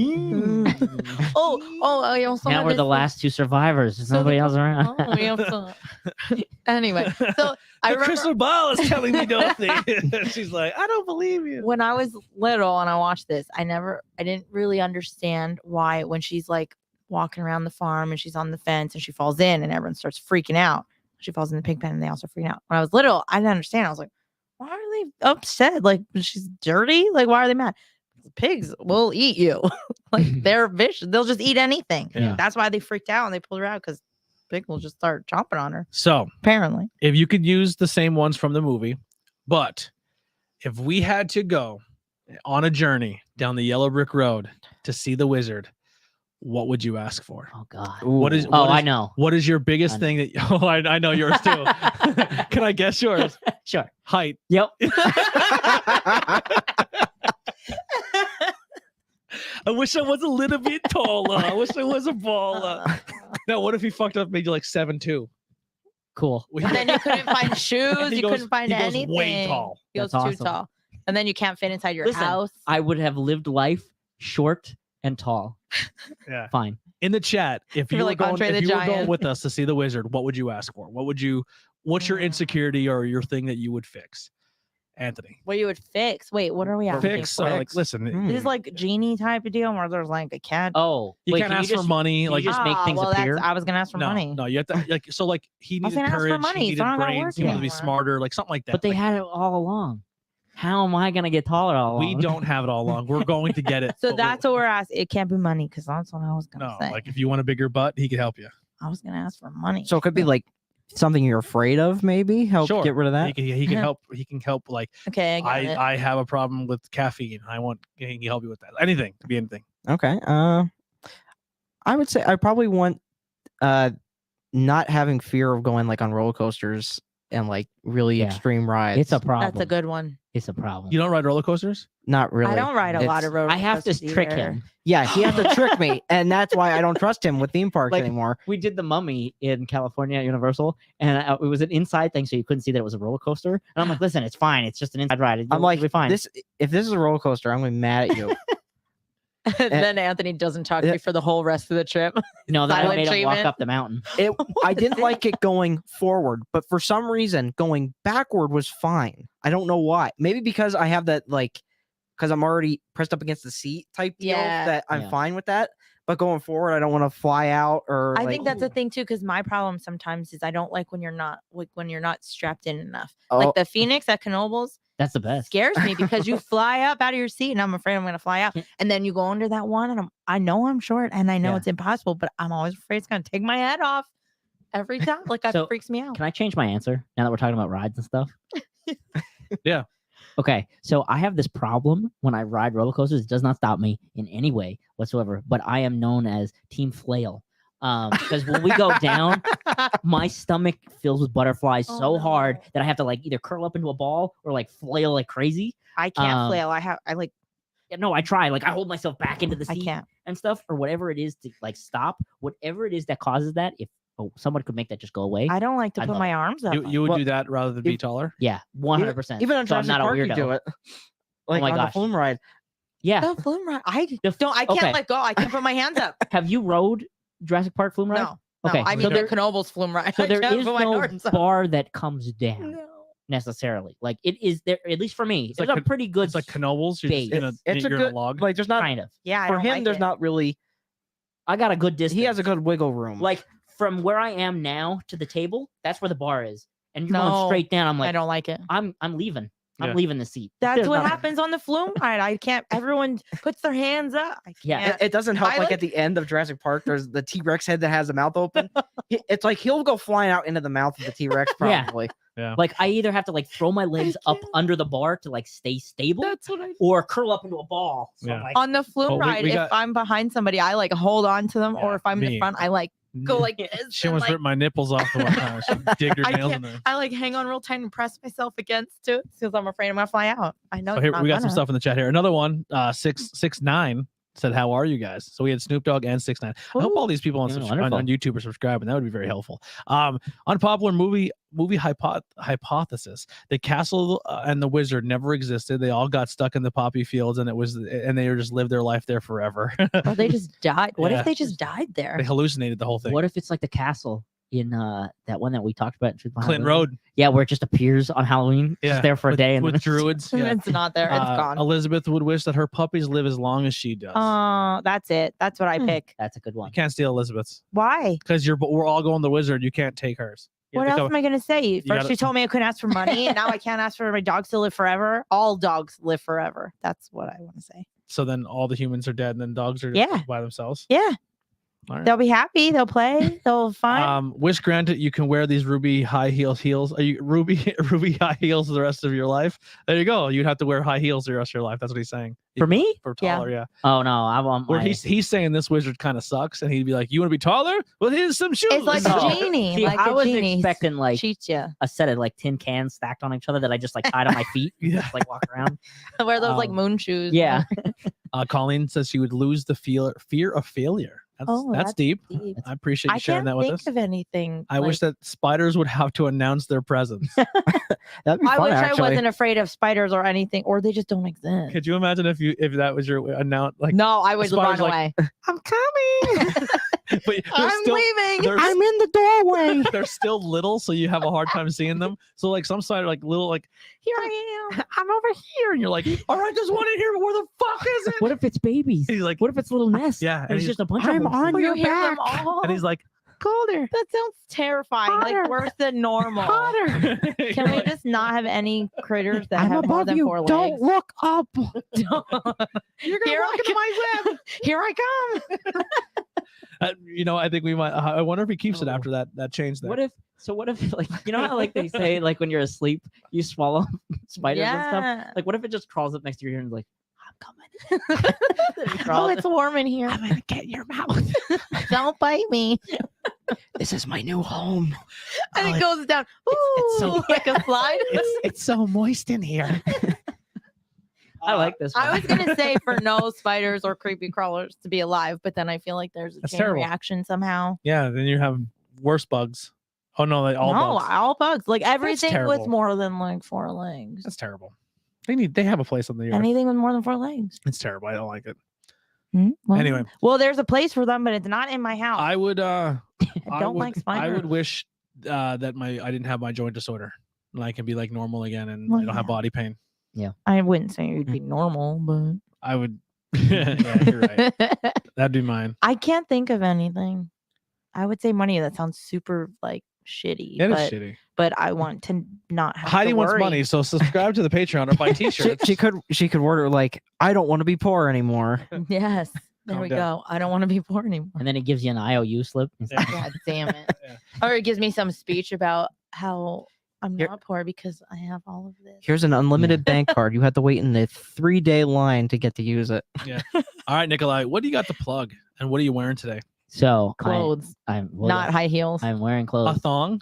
also Now had we're the this- last two survivors. There's So nobody the- else around. Oh, we have to- anyway, so I the remember crystal ball is telling me Dorothy. She's like, I don't believe you. when I was little and I watched this, I didn't really understand why when she's like walking around the farm and she's on the fence and she falls in and everyone starts freaking out. She falls in the pig pen and they also freak out. When I was little, I didn't understand. I was like, why are they upset? Like she's dirty? Like why are they mad? Pigs will eat you. Like they're vicious. They'll just eat anything. Yeah. That's why they freaked out and they pulled her out because pig will just start chomping on her. So Apparently. if you could use the same ones from the movie, but if we had to go on a journey down the yellow brick road to see the wizard, what would you ask for? Oh God. What is? Ooh. Oh, what I is- know. What is your biggest I know. thing that? Oh, I know yours too. Can I guess yours? Sure. Height. Yep. I wish I was a little bit taller. I wish I was a baller. Uh, Now, what if he fucked up, made you like 7'2"? Cool. and then you couldn't find shoes. He You goes- couldn't find he goes anything. way tall. He goes That's too awesome. tall. And then you can't fit inside your Listen, house. I would have lived life short and tall. Yeah. Fine. In the chat, if You're you were like going, Andre if the you were going Giant. with us to see the wizard, what would you ask for? What's your insecurity or your thing that you would fix? Anthony. What you would fix? Wait, what are we asking Fix. for? Like, listen, Hmm. This is like genie type of deal where there's like a cat. Oh, you wait, can't can ask you for just, money. can Like, you just make things appear? I was gonna ask for no, money. no, you have to like. So, like, he I was needed gonna ask for courage. money, He so needed I'm not brains. He working wanted to be anymore. smarter, like something like that. But they Like, had it all along. How am I gonna get taller all along? we don't have it all along. We're going to get it. So but that's what we're asking. It can't be money because that's what I was gonna no. say. Like, if you want a bigger butt, he could help you. I was gonna ask for money. So it could be like something you're afraid of, maybe help Sure. get rid of He that. can, he can help. He can help. Like, okay, I got it. I have a problem with caffeine. He can help you with that. Anything. Could be anything. Okay. I would say I probably want not having fear of going like on roller coasters and like really Yeah. extreme rides. It's a problem. That's a good one. It's a problem. You don't ride roller coasters? Not really. I don't ride a lot It's- of roller I have to coasters trick either. him. Yeah, he has to trick me, and that's why I don't trust him with theme parks Like, anymore. We did the Mummy in California at Universal, and it was an inside thing, so you couldn't see that it was a roller coaster. And I'm like, listen, it's fine. It's just an inside ride. I'm like, it'll be fine. if this is a roller coaster, I'm gonna be mad at you. Then Anthony doesn't talk to Yeah. me for the whole rest of the trip. No, that silent made him walk treatment. up the mountain. I didn't like it going forward, but for some reason, going backward was fine. I don't know why. Maybe because I have that because I'm already pressed up against the seat type deal Yeah. that I'm Yeah. fine with that. But going forward, I don't want to fly out or. I like, think that's a thing too, because my problem sometimes is I don't like when you're not strapped in enough. Oh, Like the Phoenix at Knoebels That's the best. scares me because you fly up out of your seat and I'm afraid I'm going to fly out. Yeah. And then you go under that one and I know I'm short and I know Yeah. it's impossible, but I'm always afraid it's going to take my head off every time. Like that So, freaks me out. Can I change my answer now that we're talking about rides and stuff? Yeah. Okay, so I have this problem when I ride roller coasters. It does not stop me in any way whatsoever, but I am known as Team Flail. Because when we go down, my stomach fills with butterflies Oh, so hard no. that I have to like either curl up into a ball or like flail like crazy. I can't um, flail. I Yeah, no, I try. Like I hold myself back into the seat can't. and stuff, or whatever it is to like stop. Whatever it is that causes that, if someone could make that just go away, I don't like to I'd put love my arms up. You would Well, do that rather than be taller? yeah, 100%. Even on So I'm Jurassic not a Park, you weirdo. do it. Like my on gosh. the flume ride. Yeah. The flume ride. I The f- don't. I can't okay. let go. I can't put my hands up. Have you rode Jurassic Park flume ride? No. Okay, I so mean, there- the Knoebels flume ride. So I there can't is put my no arms up. bar that comes down No. necessarily. Like it is there, at least for me. It's like a pretty good. It's like Knoebels. You're just in a, It's a you're good in a log. like. There's not kind of. Yeah, I for don't him. like There's it. not really. I got a good distance. He has a good wiggle room. like from where I am now to the table. That's where the bar is, and you're No, going straight down. I'm I like, don't like it. I'm leaving. I'm Yeah. leaving the seat. That's There's what nothing- happens on the flume ride. I can't. Everyone puts their hands up. I can't. Yeah. It doesn't help. I Like like- at the end of Jurassic Park, there's the T-Rex head that has the mouth open. It's like he'll go flying out into the mouth of the T-Rex Yeah. probably. Like I either have to like throw my legs up can't. under the bar to like stay stable, That's what I. or curl up into a ball. So I'm Yeah. like, On the flume Well, we- ride, we if got- I'm behind somebody, I like hold on to them, Yeah, or if I'm in me. the front, I like go like this. She and, almost like, ripped my nipples off the one time. She digged her I nails in can't- there. I like hang on real tight and press myself against it because I'm afraid I'm gonna fly out. I know. So it's here not we got some gonna. stuff in the chat here. Another one, 669 said, "How are you guys?" So we had Snoop Dogg and 6ix9ine. I hope all these people on, Yeah, on wonderful. YouTube are subscribing. That would be very helpful. Unpopular movie hypothesis: the castle and the wizard never existed. They all got stuck in the poppy fields, and they just lived their life there forever. Or they just died. What Yeah. if they just died there? They hallucinated the whole thing. what if it's like the castle in that one that we talked about? in Truth Behind Clinton Halloween? Road, Yeah, where it just appears on Halloween. yeah, Just there for a with, day and with then druids. Yeah. It's not there. It's gone. Elizabeth would wish that her puppies live as long as she does. That's it. That's what I Hmm. pick. That's a good You one. can't steal Elizabeth's Why? because we're all going the wizard. You can't take hers. You What have to else come- am I gonna say? First, gotta- you told me I couldn't ask for money, and now I can't ask for my dogs to live forever. All dogs live forever. That's what I want to say. So then all the humans are dead, and then dogs are Yeah. by themselves. Yeah, All right. they'll be happy. They'll play. They'll find. Wish granted, you can wear these ruby high heels. Are you ruby high heels the rest of your life? There you go. You'd have to wear high heels the rest of your life. That's what he's saying. For me? For Yeah. taller, yeah. Oh no, I want Where my. he's saying this wizard kind of sucks, and he'd be like, "You want to be taller? Well, here's some shoes." it's like No. a genie. See, like I a was genie. expecting like cheats you. a set of like tin cans stacked on each other that I just like tied on my feet, Yeah. just like walk around. Wear those like Um, moon shoes. Yeah, Colleen says she would lose the fear of failure. That's, Oh, that's that's deep. deep. I appreciate you I sharing can't that with think us. of anything. I wish that spiders would have to announce their presence. That'd be I fun, wish actually. I wasn't afraid of spiders or anything, or they just don't exist. Could you imagine if that was your announce like? No, I would spider's run like, away. I'm coming. But they're I'm still leaving. they're I'm in the doorway. they're still little, so you have a hard time seeing them. So like some side are like little, like Here I am. I'm over here, and you're like, all right, just want to hear where the fuck is it? what if it's babies? He's like, What if it's a little nest? Yeah, and and it's he's- just a bunch I'm of them. on Oh, your you hear them back. all? and he's like, Colder. That sounds terrifying. Hotter. Like worse than normal. Hotter. You're Can we like, just not have any critters that I'm have more above than you. 4 Don't legs? look up. You're gonna walk into my web. Here I come. I think we might. I wonder if he keeps it Oh. after that change there. What if? So what if like how like they say like when you're asleep you swallow spiders and stuff? Yeah. Like what if it just crawls up next to your ear and is like, I'm coming. Then it Oh, crawls it's warm in here. I'm gonna get in your mouth. Don't bite me. This is my new home. And Oh, it goes down. it's so- Ooh, like a slide. It's so moist in here. I like this one. I was gonna say for no spiders or creepy crawlers to be alive, but then I feel like there's a That's chain terrible. reaction somehow. Yeah, then you have worse bugs. Oh no, like all no, bugs. all bugs. Like everything with terrible. more than like 4 legs. That's terrible. They have a place on the earth. Anything with more than 4 legs. It's terrible. I don't like it. Well, Anyway, well, there's a place for them, but it's not in my house. I would I don't would- like spiders. I would wish that I didn't have my joint disorder and I can be like normal again and Well, I don't have yeah. body pain. I wouldn't say you'd be normal, but I would. Yeah, you're right. That'd be mine. I can't think of anything. I would say money. That sounds super like shitty. It is but, shitty. but I want to not have Heidi to wants worry. money, so subscribe to the Patreon or buy T-shirts. She could order like, I don't want to be poor anymore. Yes. There Calm we down. go. I don't want to be poor anymore. And then it gives you an IOU slip. It's Yeah. like, God damn it. Yeah. Or it gives me some speech about how I'm Here- not poor because I have all of this. Here's an unlimited bank card. You had to wait in a 3-day line to get to use it. All right, Nikolai, what do you got to plug and what are you wearing today? so Clothes, I'm well, not high heels. I'm wearing A clothes. thong?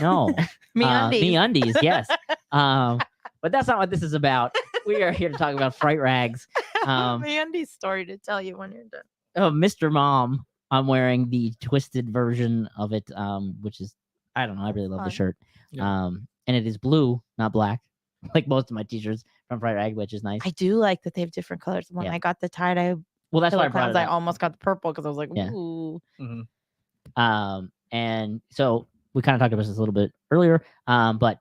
No. MeUndies. Me undies, yes. But that's not what this is about. We are here to talk about fright rags. MeUndies story to tell you when you're done. Mr. Mom, I'm wearing the twisted version of it, which is I don't know. I really love the Fun. shirt. Yeah. And it is blue, not black, like most of my t-shirts from Fright Rag, which is nice. I do like that they have different colors. When Yeah. I got the tie-dye Well, that's why I pillow brought clowns, it I up. almost got the purple because I was like, Yeah. ooh. Mhm. And so we kind of talked about this a little bit earlier, but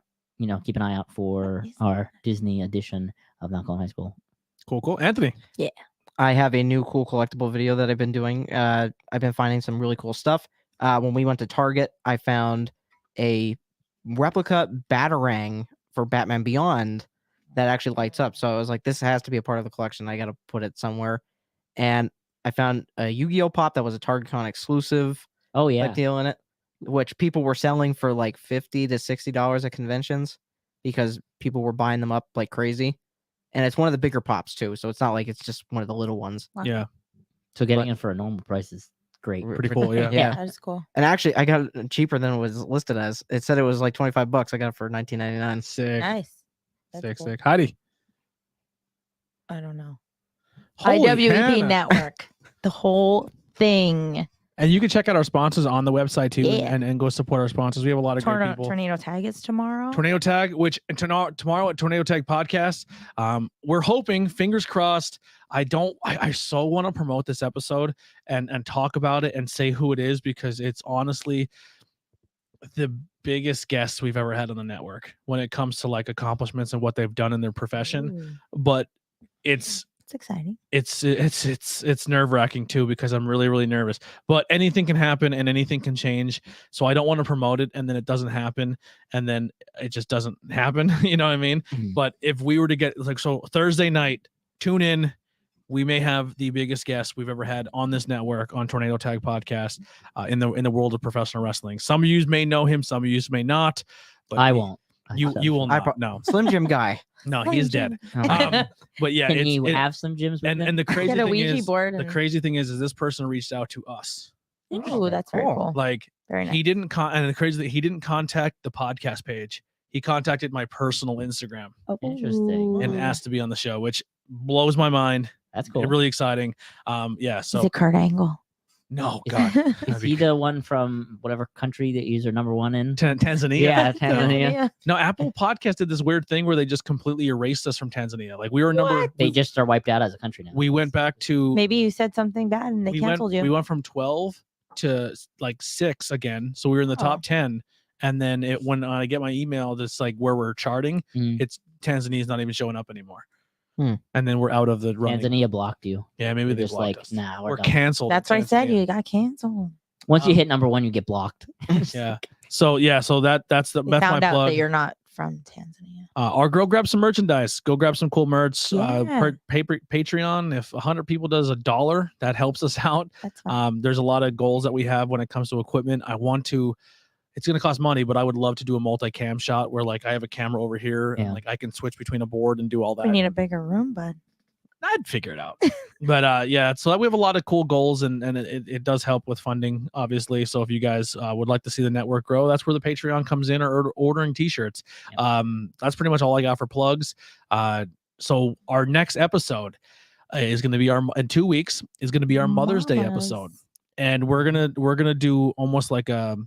keep an eye out for is our Disney edition of Malcolm High School. Cool. Anthony. I have a new cool collectible video that I've been doing. I've been finding some really cool stuff. When we went to Target, I found a replica Batarang for Batman Beyond that actually lights up. So I was like, this has to be a part of the collection. I got to put it somewhere. And I found a Yu-Gi-Oh pop that was a TargetCon exclusive Oh yeah, type deal in it, which people were selling for like $50 to $60 at conventions because people were buying them up like crazy. And it's one of the bigger pops too, so it's not like it's just one of the little ones. Wow. Yeah. so getting but- it for a normal price is great. Pretty cool, yeah. Yeah. That is cool. And actually, I got it cheaper than it was listed as. It said it was like $25. I got it for $19.99. Sick. Nice. That's cool. Sick. Heidi. I don't know. Holy IWEP Hannah. Network. The whole thing. And you can check out our sponsors on the website too Yeah. and go support our sponsors. We have a lot of great people. Tornado Tag is tomorrow. Tornado Tag, which tomorrow at Tornado Tag Podcast, we're hoping, fingers crossed. I so want to promote this episode and talk about it and say who it is because it's honestly the biggest guest we've ever had on the network when it comes to like accomplishments and what they've done in their profession. Ooh, But it's exciting. it's nerve-wracking too because I'm really nervous, but anything can happen and anything can change, so I don't want to promote it and then it doesn't happen and then it just doesn't happen. You know what I mean? Mhm. But if we were to get like, so Thursday night, tune in, we may have the biggest guest we've ever had on this network on Tornado Tag Podcast in the world of professional wrestling. Some of you may know him, some of you may not, but I won't. you will I not. No, Slim Jim guy. no, he's dead. Okay. But yeah, Can it's, you it- have some gyms with and them? the crazy Get a thing Ouija is, board. the and- crazy thing is this person reached out to us. Ooh, that's very Cool. cool. Like Very nice. he didn't and the crazy thing, he didn't contact the podcast page. He contacted my personal Instagram Interesting. and Ooh. asked to be on the show, which blows my mind. That's cool. And really exciting. Yeah. Is So it Kurt Angle? no, Is- God, Is that'd be he the one from whatever country that you're number one in? Tanzania. Yeah, No. Tanzania. No, Apple Podcast did this weird thing where they just completely erased us from Tanzania. Like we were number. What? They just are wiped out as a country now. We went back to. Maybe you said something bad and they we canceled went, you. We went from 12 to like 6 again. So we were in the top Oh. 10. And then when I get my email that's like where we're charting, Mm. it's Tanzania's not even showing up anymore. Hmm. And then we're out of the running. Tanzania blocked you. Yeah, maybe They're they just blocked like, us. nah, We're we're done. canceled. That's in what I said. Tanzania. You got canceled. Once you Um, hit number one, you get blocked. Yeah. So that's They that's my found out plug. that you're not from Tanzania. Or go grab some merchandise. Go grab some cool merch. Yeah. Patreon. If 100 people does $1, that helps us out. That's fine. There's a lot of goals that we have when it comes to equipment. It's going to cost money, but I would love to do a multi-cam shot where like I have a camera over here Yeah. and like I can switch between a board and do all that. We need a bigger room, bud. I'd figure it out. But yeah, so we have a lot of cool goals, and it does help with funding, obviously. So if you guys would like to see the network grow, that's where the Patreon comes in, or ordering t-shirts. Yep. That's pretty much all I got for plugs. So our next episode is going to be in 2 weeks is going to be our Mother's Day episode, and we're gonna do almost like a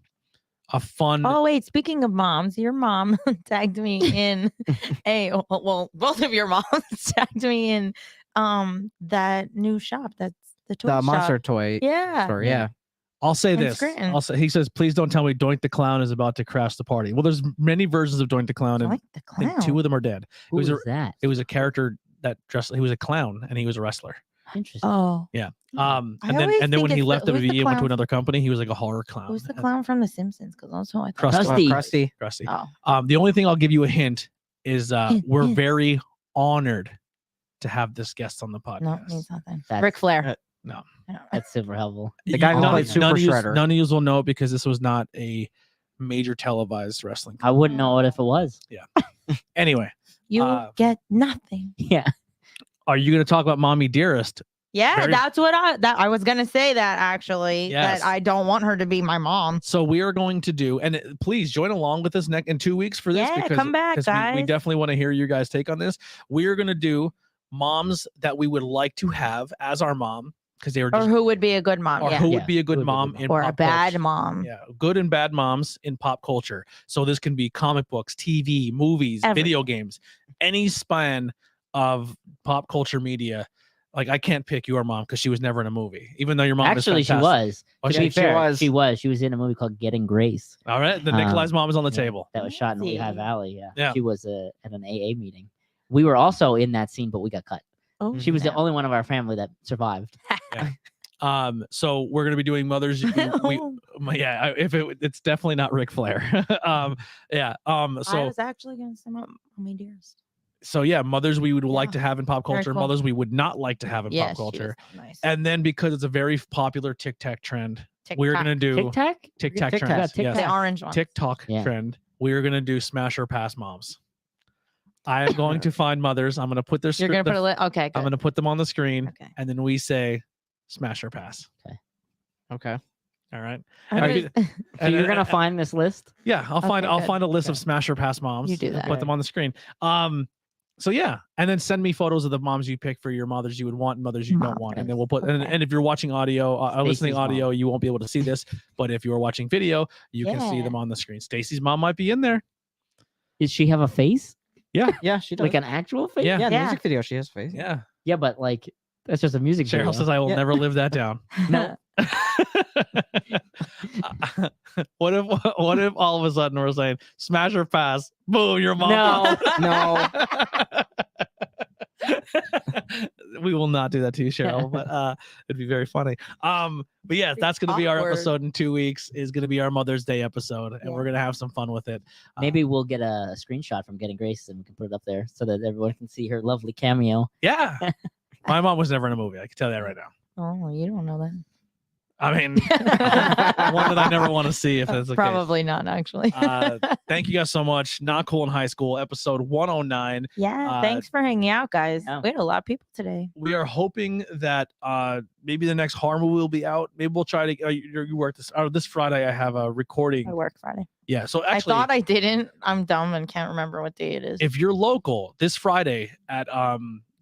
fun. Oh wait, speaking of moms, your mom tagged me in both of your moms tagged me in that new shop. That's the toy The shop. monster toy Yeah. store. Yeah. I'll say In this. Scranton. He says, please don't tell me Doink the Clown is about to crash the party. Well, there's many versions of Doink the Clown, and Like the I think clown. 2 of them are dead. Who was is that? It was a character that dressed. He was a clown, and he was a wrestler. Interesting. Oh. Yeah. I And always then when think he it's left the- WWE who's the and went to clown? another company, he was like a horror clown. Who's the clown from The Simpsons? Because also I thought. Krusty. Krusty. Krusty. Oh. The only thing I'll give you a hint is we're hint. very honored to have this guest on the podcast. No, it means nothing. That's- Ric Flair. No. That's super helpful. The guy who None- played Super none of yous- Shredder. None of you will know because this was not a major televised wrestling. I wouldn't know it if it was. Anyway, You get nothing. Yeah. are you going to talk about Mommy Dearest? Yeah, Very- that's what I was gonna say that actually. Yes. That I don't want her to be my mom. So we are going to do, and please join along with us in 2 weeks for this. Yeah, because come back, 'cause we guys. definitely want to hear your guys' take on this. We are going to do moms that we would like to have as our mom because they were Or just, who would be a good mom. or Yeah. who Yeah, would be a good who would be a mom good mom. in Or a pop bad culture. mom. Yeah, good and bad moms in pop culture. So this can be comic books, TV, movies, Everything. video games, any span of pop culture media. Like I can't pick your mom because she was never in a movie, even though your mom Actually, is she fantastic. was. Oh, To she- be she fair, was. she was. She was in a movie called Getting Grace. All right, the Um, Nikolai's mom is on the Yeah, table. That was shot in Lehigh Fancy. Valley. Yeah. Yeah. She was at an AA meeting. We were also in that scene, but we got cut. Oh, She was the no. only one of our family that survived. So we're gonna be doing mothers. It's definitely not Ric Flair. Yeah. I So was actually gonna say Mommy Dearest. mothers we would like Yeah. to have in pop Very culture, cool. mothers we would not like to have in Yeah, pop culture. Nice. And then because it's a very popular TikTok trend, we're TikTok. gonna do Tic Tac? TikTok TikTok. trends. Yeah, Yes. The orange one. TikTok Yeah. trend. We're gonna do smash or pass moms. I am going to find mothers. I'm gonna put their You're gonna put a okay. I'm Good. gonna put them on the screen, Okay. and then we say smash or pass. Okay. All right. I'm and just- So And you're then- gonna find this list? Yeah, I'll find Okay, good. a list of Okay. smash or pass moms. You do and that. Put them on the screen. So yeah, and then send me photos of the moms you pick for your mothers you would want and mothers you don't want, and then we'll put. And, Okay. and if you're watching audio, listening Stacy's mom. audio, you won't be able to see this. But if you're watching video, you can see Yeah. them on the screen. Stacy's mom might be in there. Does she have a face? Yeah, she does. Like an actual face? Yeah. yeah, in the Yeah. music video, she has a face. Yeah. Yeah, but like that's just a music Cheryl video. says I will Yeah. never live that down. No. What if all of a sudden we're saying smash or pass? Boom, your mom. No. We will not do that to you, Cheryl, but it'd be very funny. But yeah, that's gonna be our Awkward. episode in 2 weeks, is gonna be our Mother's Day episode, and Yeah. we're gonna have some fun with it. Maybe we'll get a screenshot from Getting Grace and we can put it up there so that everyone can see her lovely cameo. Yeah. My mom was never in a movie, I can tell you that right now. Oh, you don't know that. I mean, one that I never want to see if that's the case. Probably not actually. Thank you guys so much. Not Cool in High School, episode 109. Yeah, thanks for hanging out, guys. Yeah. We had a lot of people today. We are hoping that maybe the next horror movie will be out. Maybe we'll try to. You work this Friday. I have a recording. I work Friday. Yeah. So actually, I thought I didn't. I'm dumb and can't remember what day it is. if you're local this Friday at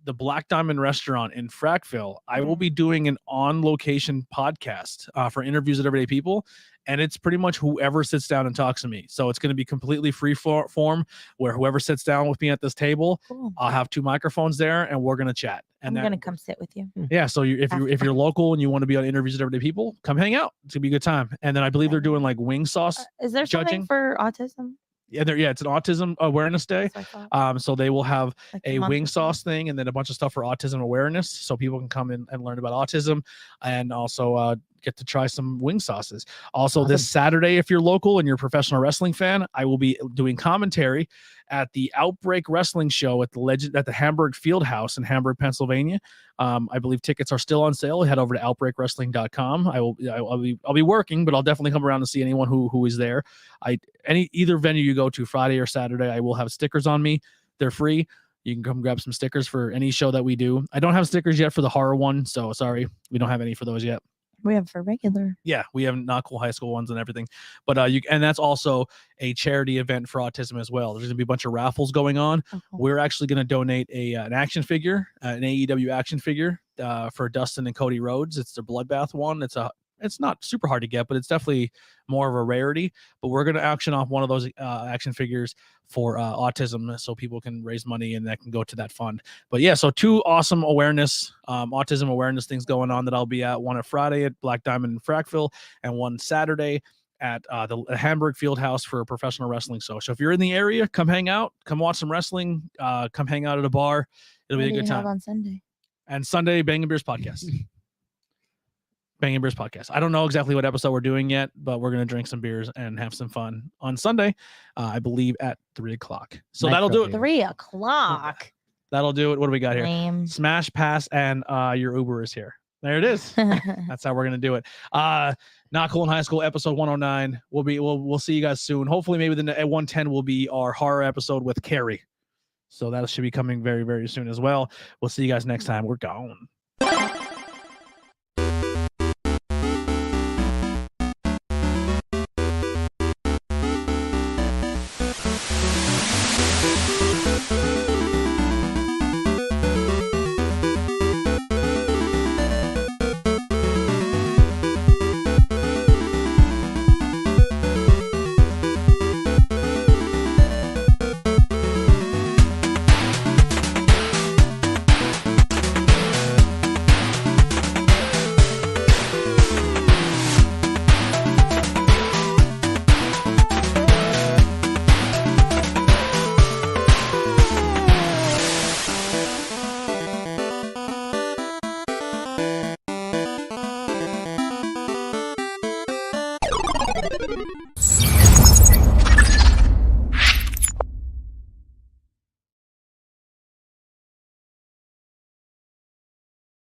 the Black Diamond Restaurant in Frackville, I will be doing an on-location podcast for interviews with everyday people, and it's pretty much whoever sits down and talks to me. So it's going to be completely free form, where whoever sits down with me at this table, Cool. I'll have 2 microphones there, and we're going to chat. And I'm gonna come sit with you. Yeah, so if you're local and you want to be on interviews with everyday people, come hang out. It's gonna be a good time. And then I believe they're doing like wing sauce. Is there Judging? something for autism? Yeah, it's an autism awareness day. That's what I thought. So they will have Like a month wing or something. sauce thing and then a bunch of stuff for autism awareness, so people can come in and learn about autism, and also get to try some wing sauces. Also, this Saturday, if you're local and you're a professional wrestling fan, I will be doing commentary at the Outbreak Wrestling Show at the Hamburg Fieldhouse in Hamburg, Pennsylvania. I believe tickets are still on sale. Head over to outbreakwrestling.com. I'll be working, but I'll definitely come around to see anyone who is there. Either venue you go to, Friday or Saturday, I will have stickers on me. They're free. You can come grab some stickers for any show that we do. I don't have stickers yet for the horror one, so sorry, we don't have any for those yet. We have for regular. Yeah, we have not cool high school ones and everything, but and that's also a charity event for autism as well. There's gonna be a bunch of raffles going on. Oh, cool. We're actually gonna donate an action figure, an AEW action figure for Dustin and Cody Rhodes. It's their Bloodbath one. It's not super hard to get, but it's definitely more of a rarity. But we're gonna auction off one of those action figures for autism, so people can raise money and that can go to that fund. But yeah, so 2 awesome awareness, autism awareness things going on that I'll be at. One at Friday at Black Diamond in Frackville, and one Saturday at the Hamburg Fieldhouse for a professional wrestling show. So if you're in the area, come hang out, come watch some wrestling, come hang out at a bar. It'll be a good time. On Sunday. And Sunday, Bangin' Beers podcast. Bangin' Beers podcast. I don't know exactly what episode we're doing yet, but we're gonna drink some beers and have some fun on Sunday. I believe at 3:00. So that'll do it. 3:00. That'll do it. What do we got here? Lame. Smash pass and your Uber is here. There it is. That's how we're gonna do it. Not Cool in High School episode 109. We'll see you guys soon. Hopefully, maybe at 110 will be our horror episode with Carrie. So that should be coming very, very soon as well. We'll see you guys next time. We're gone. Thank you.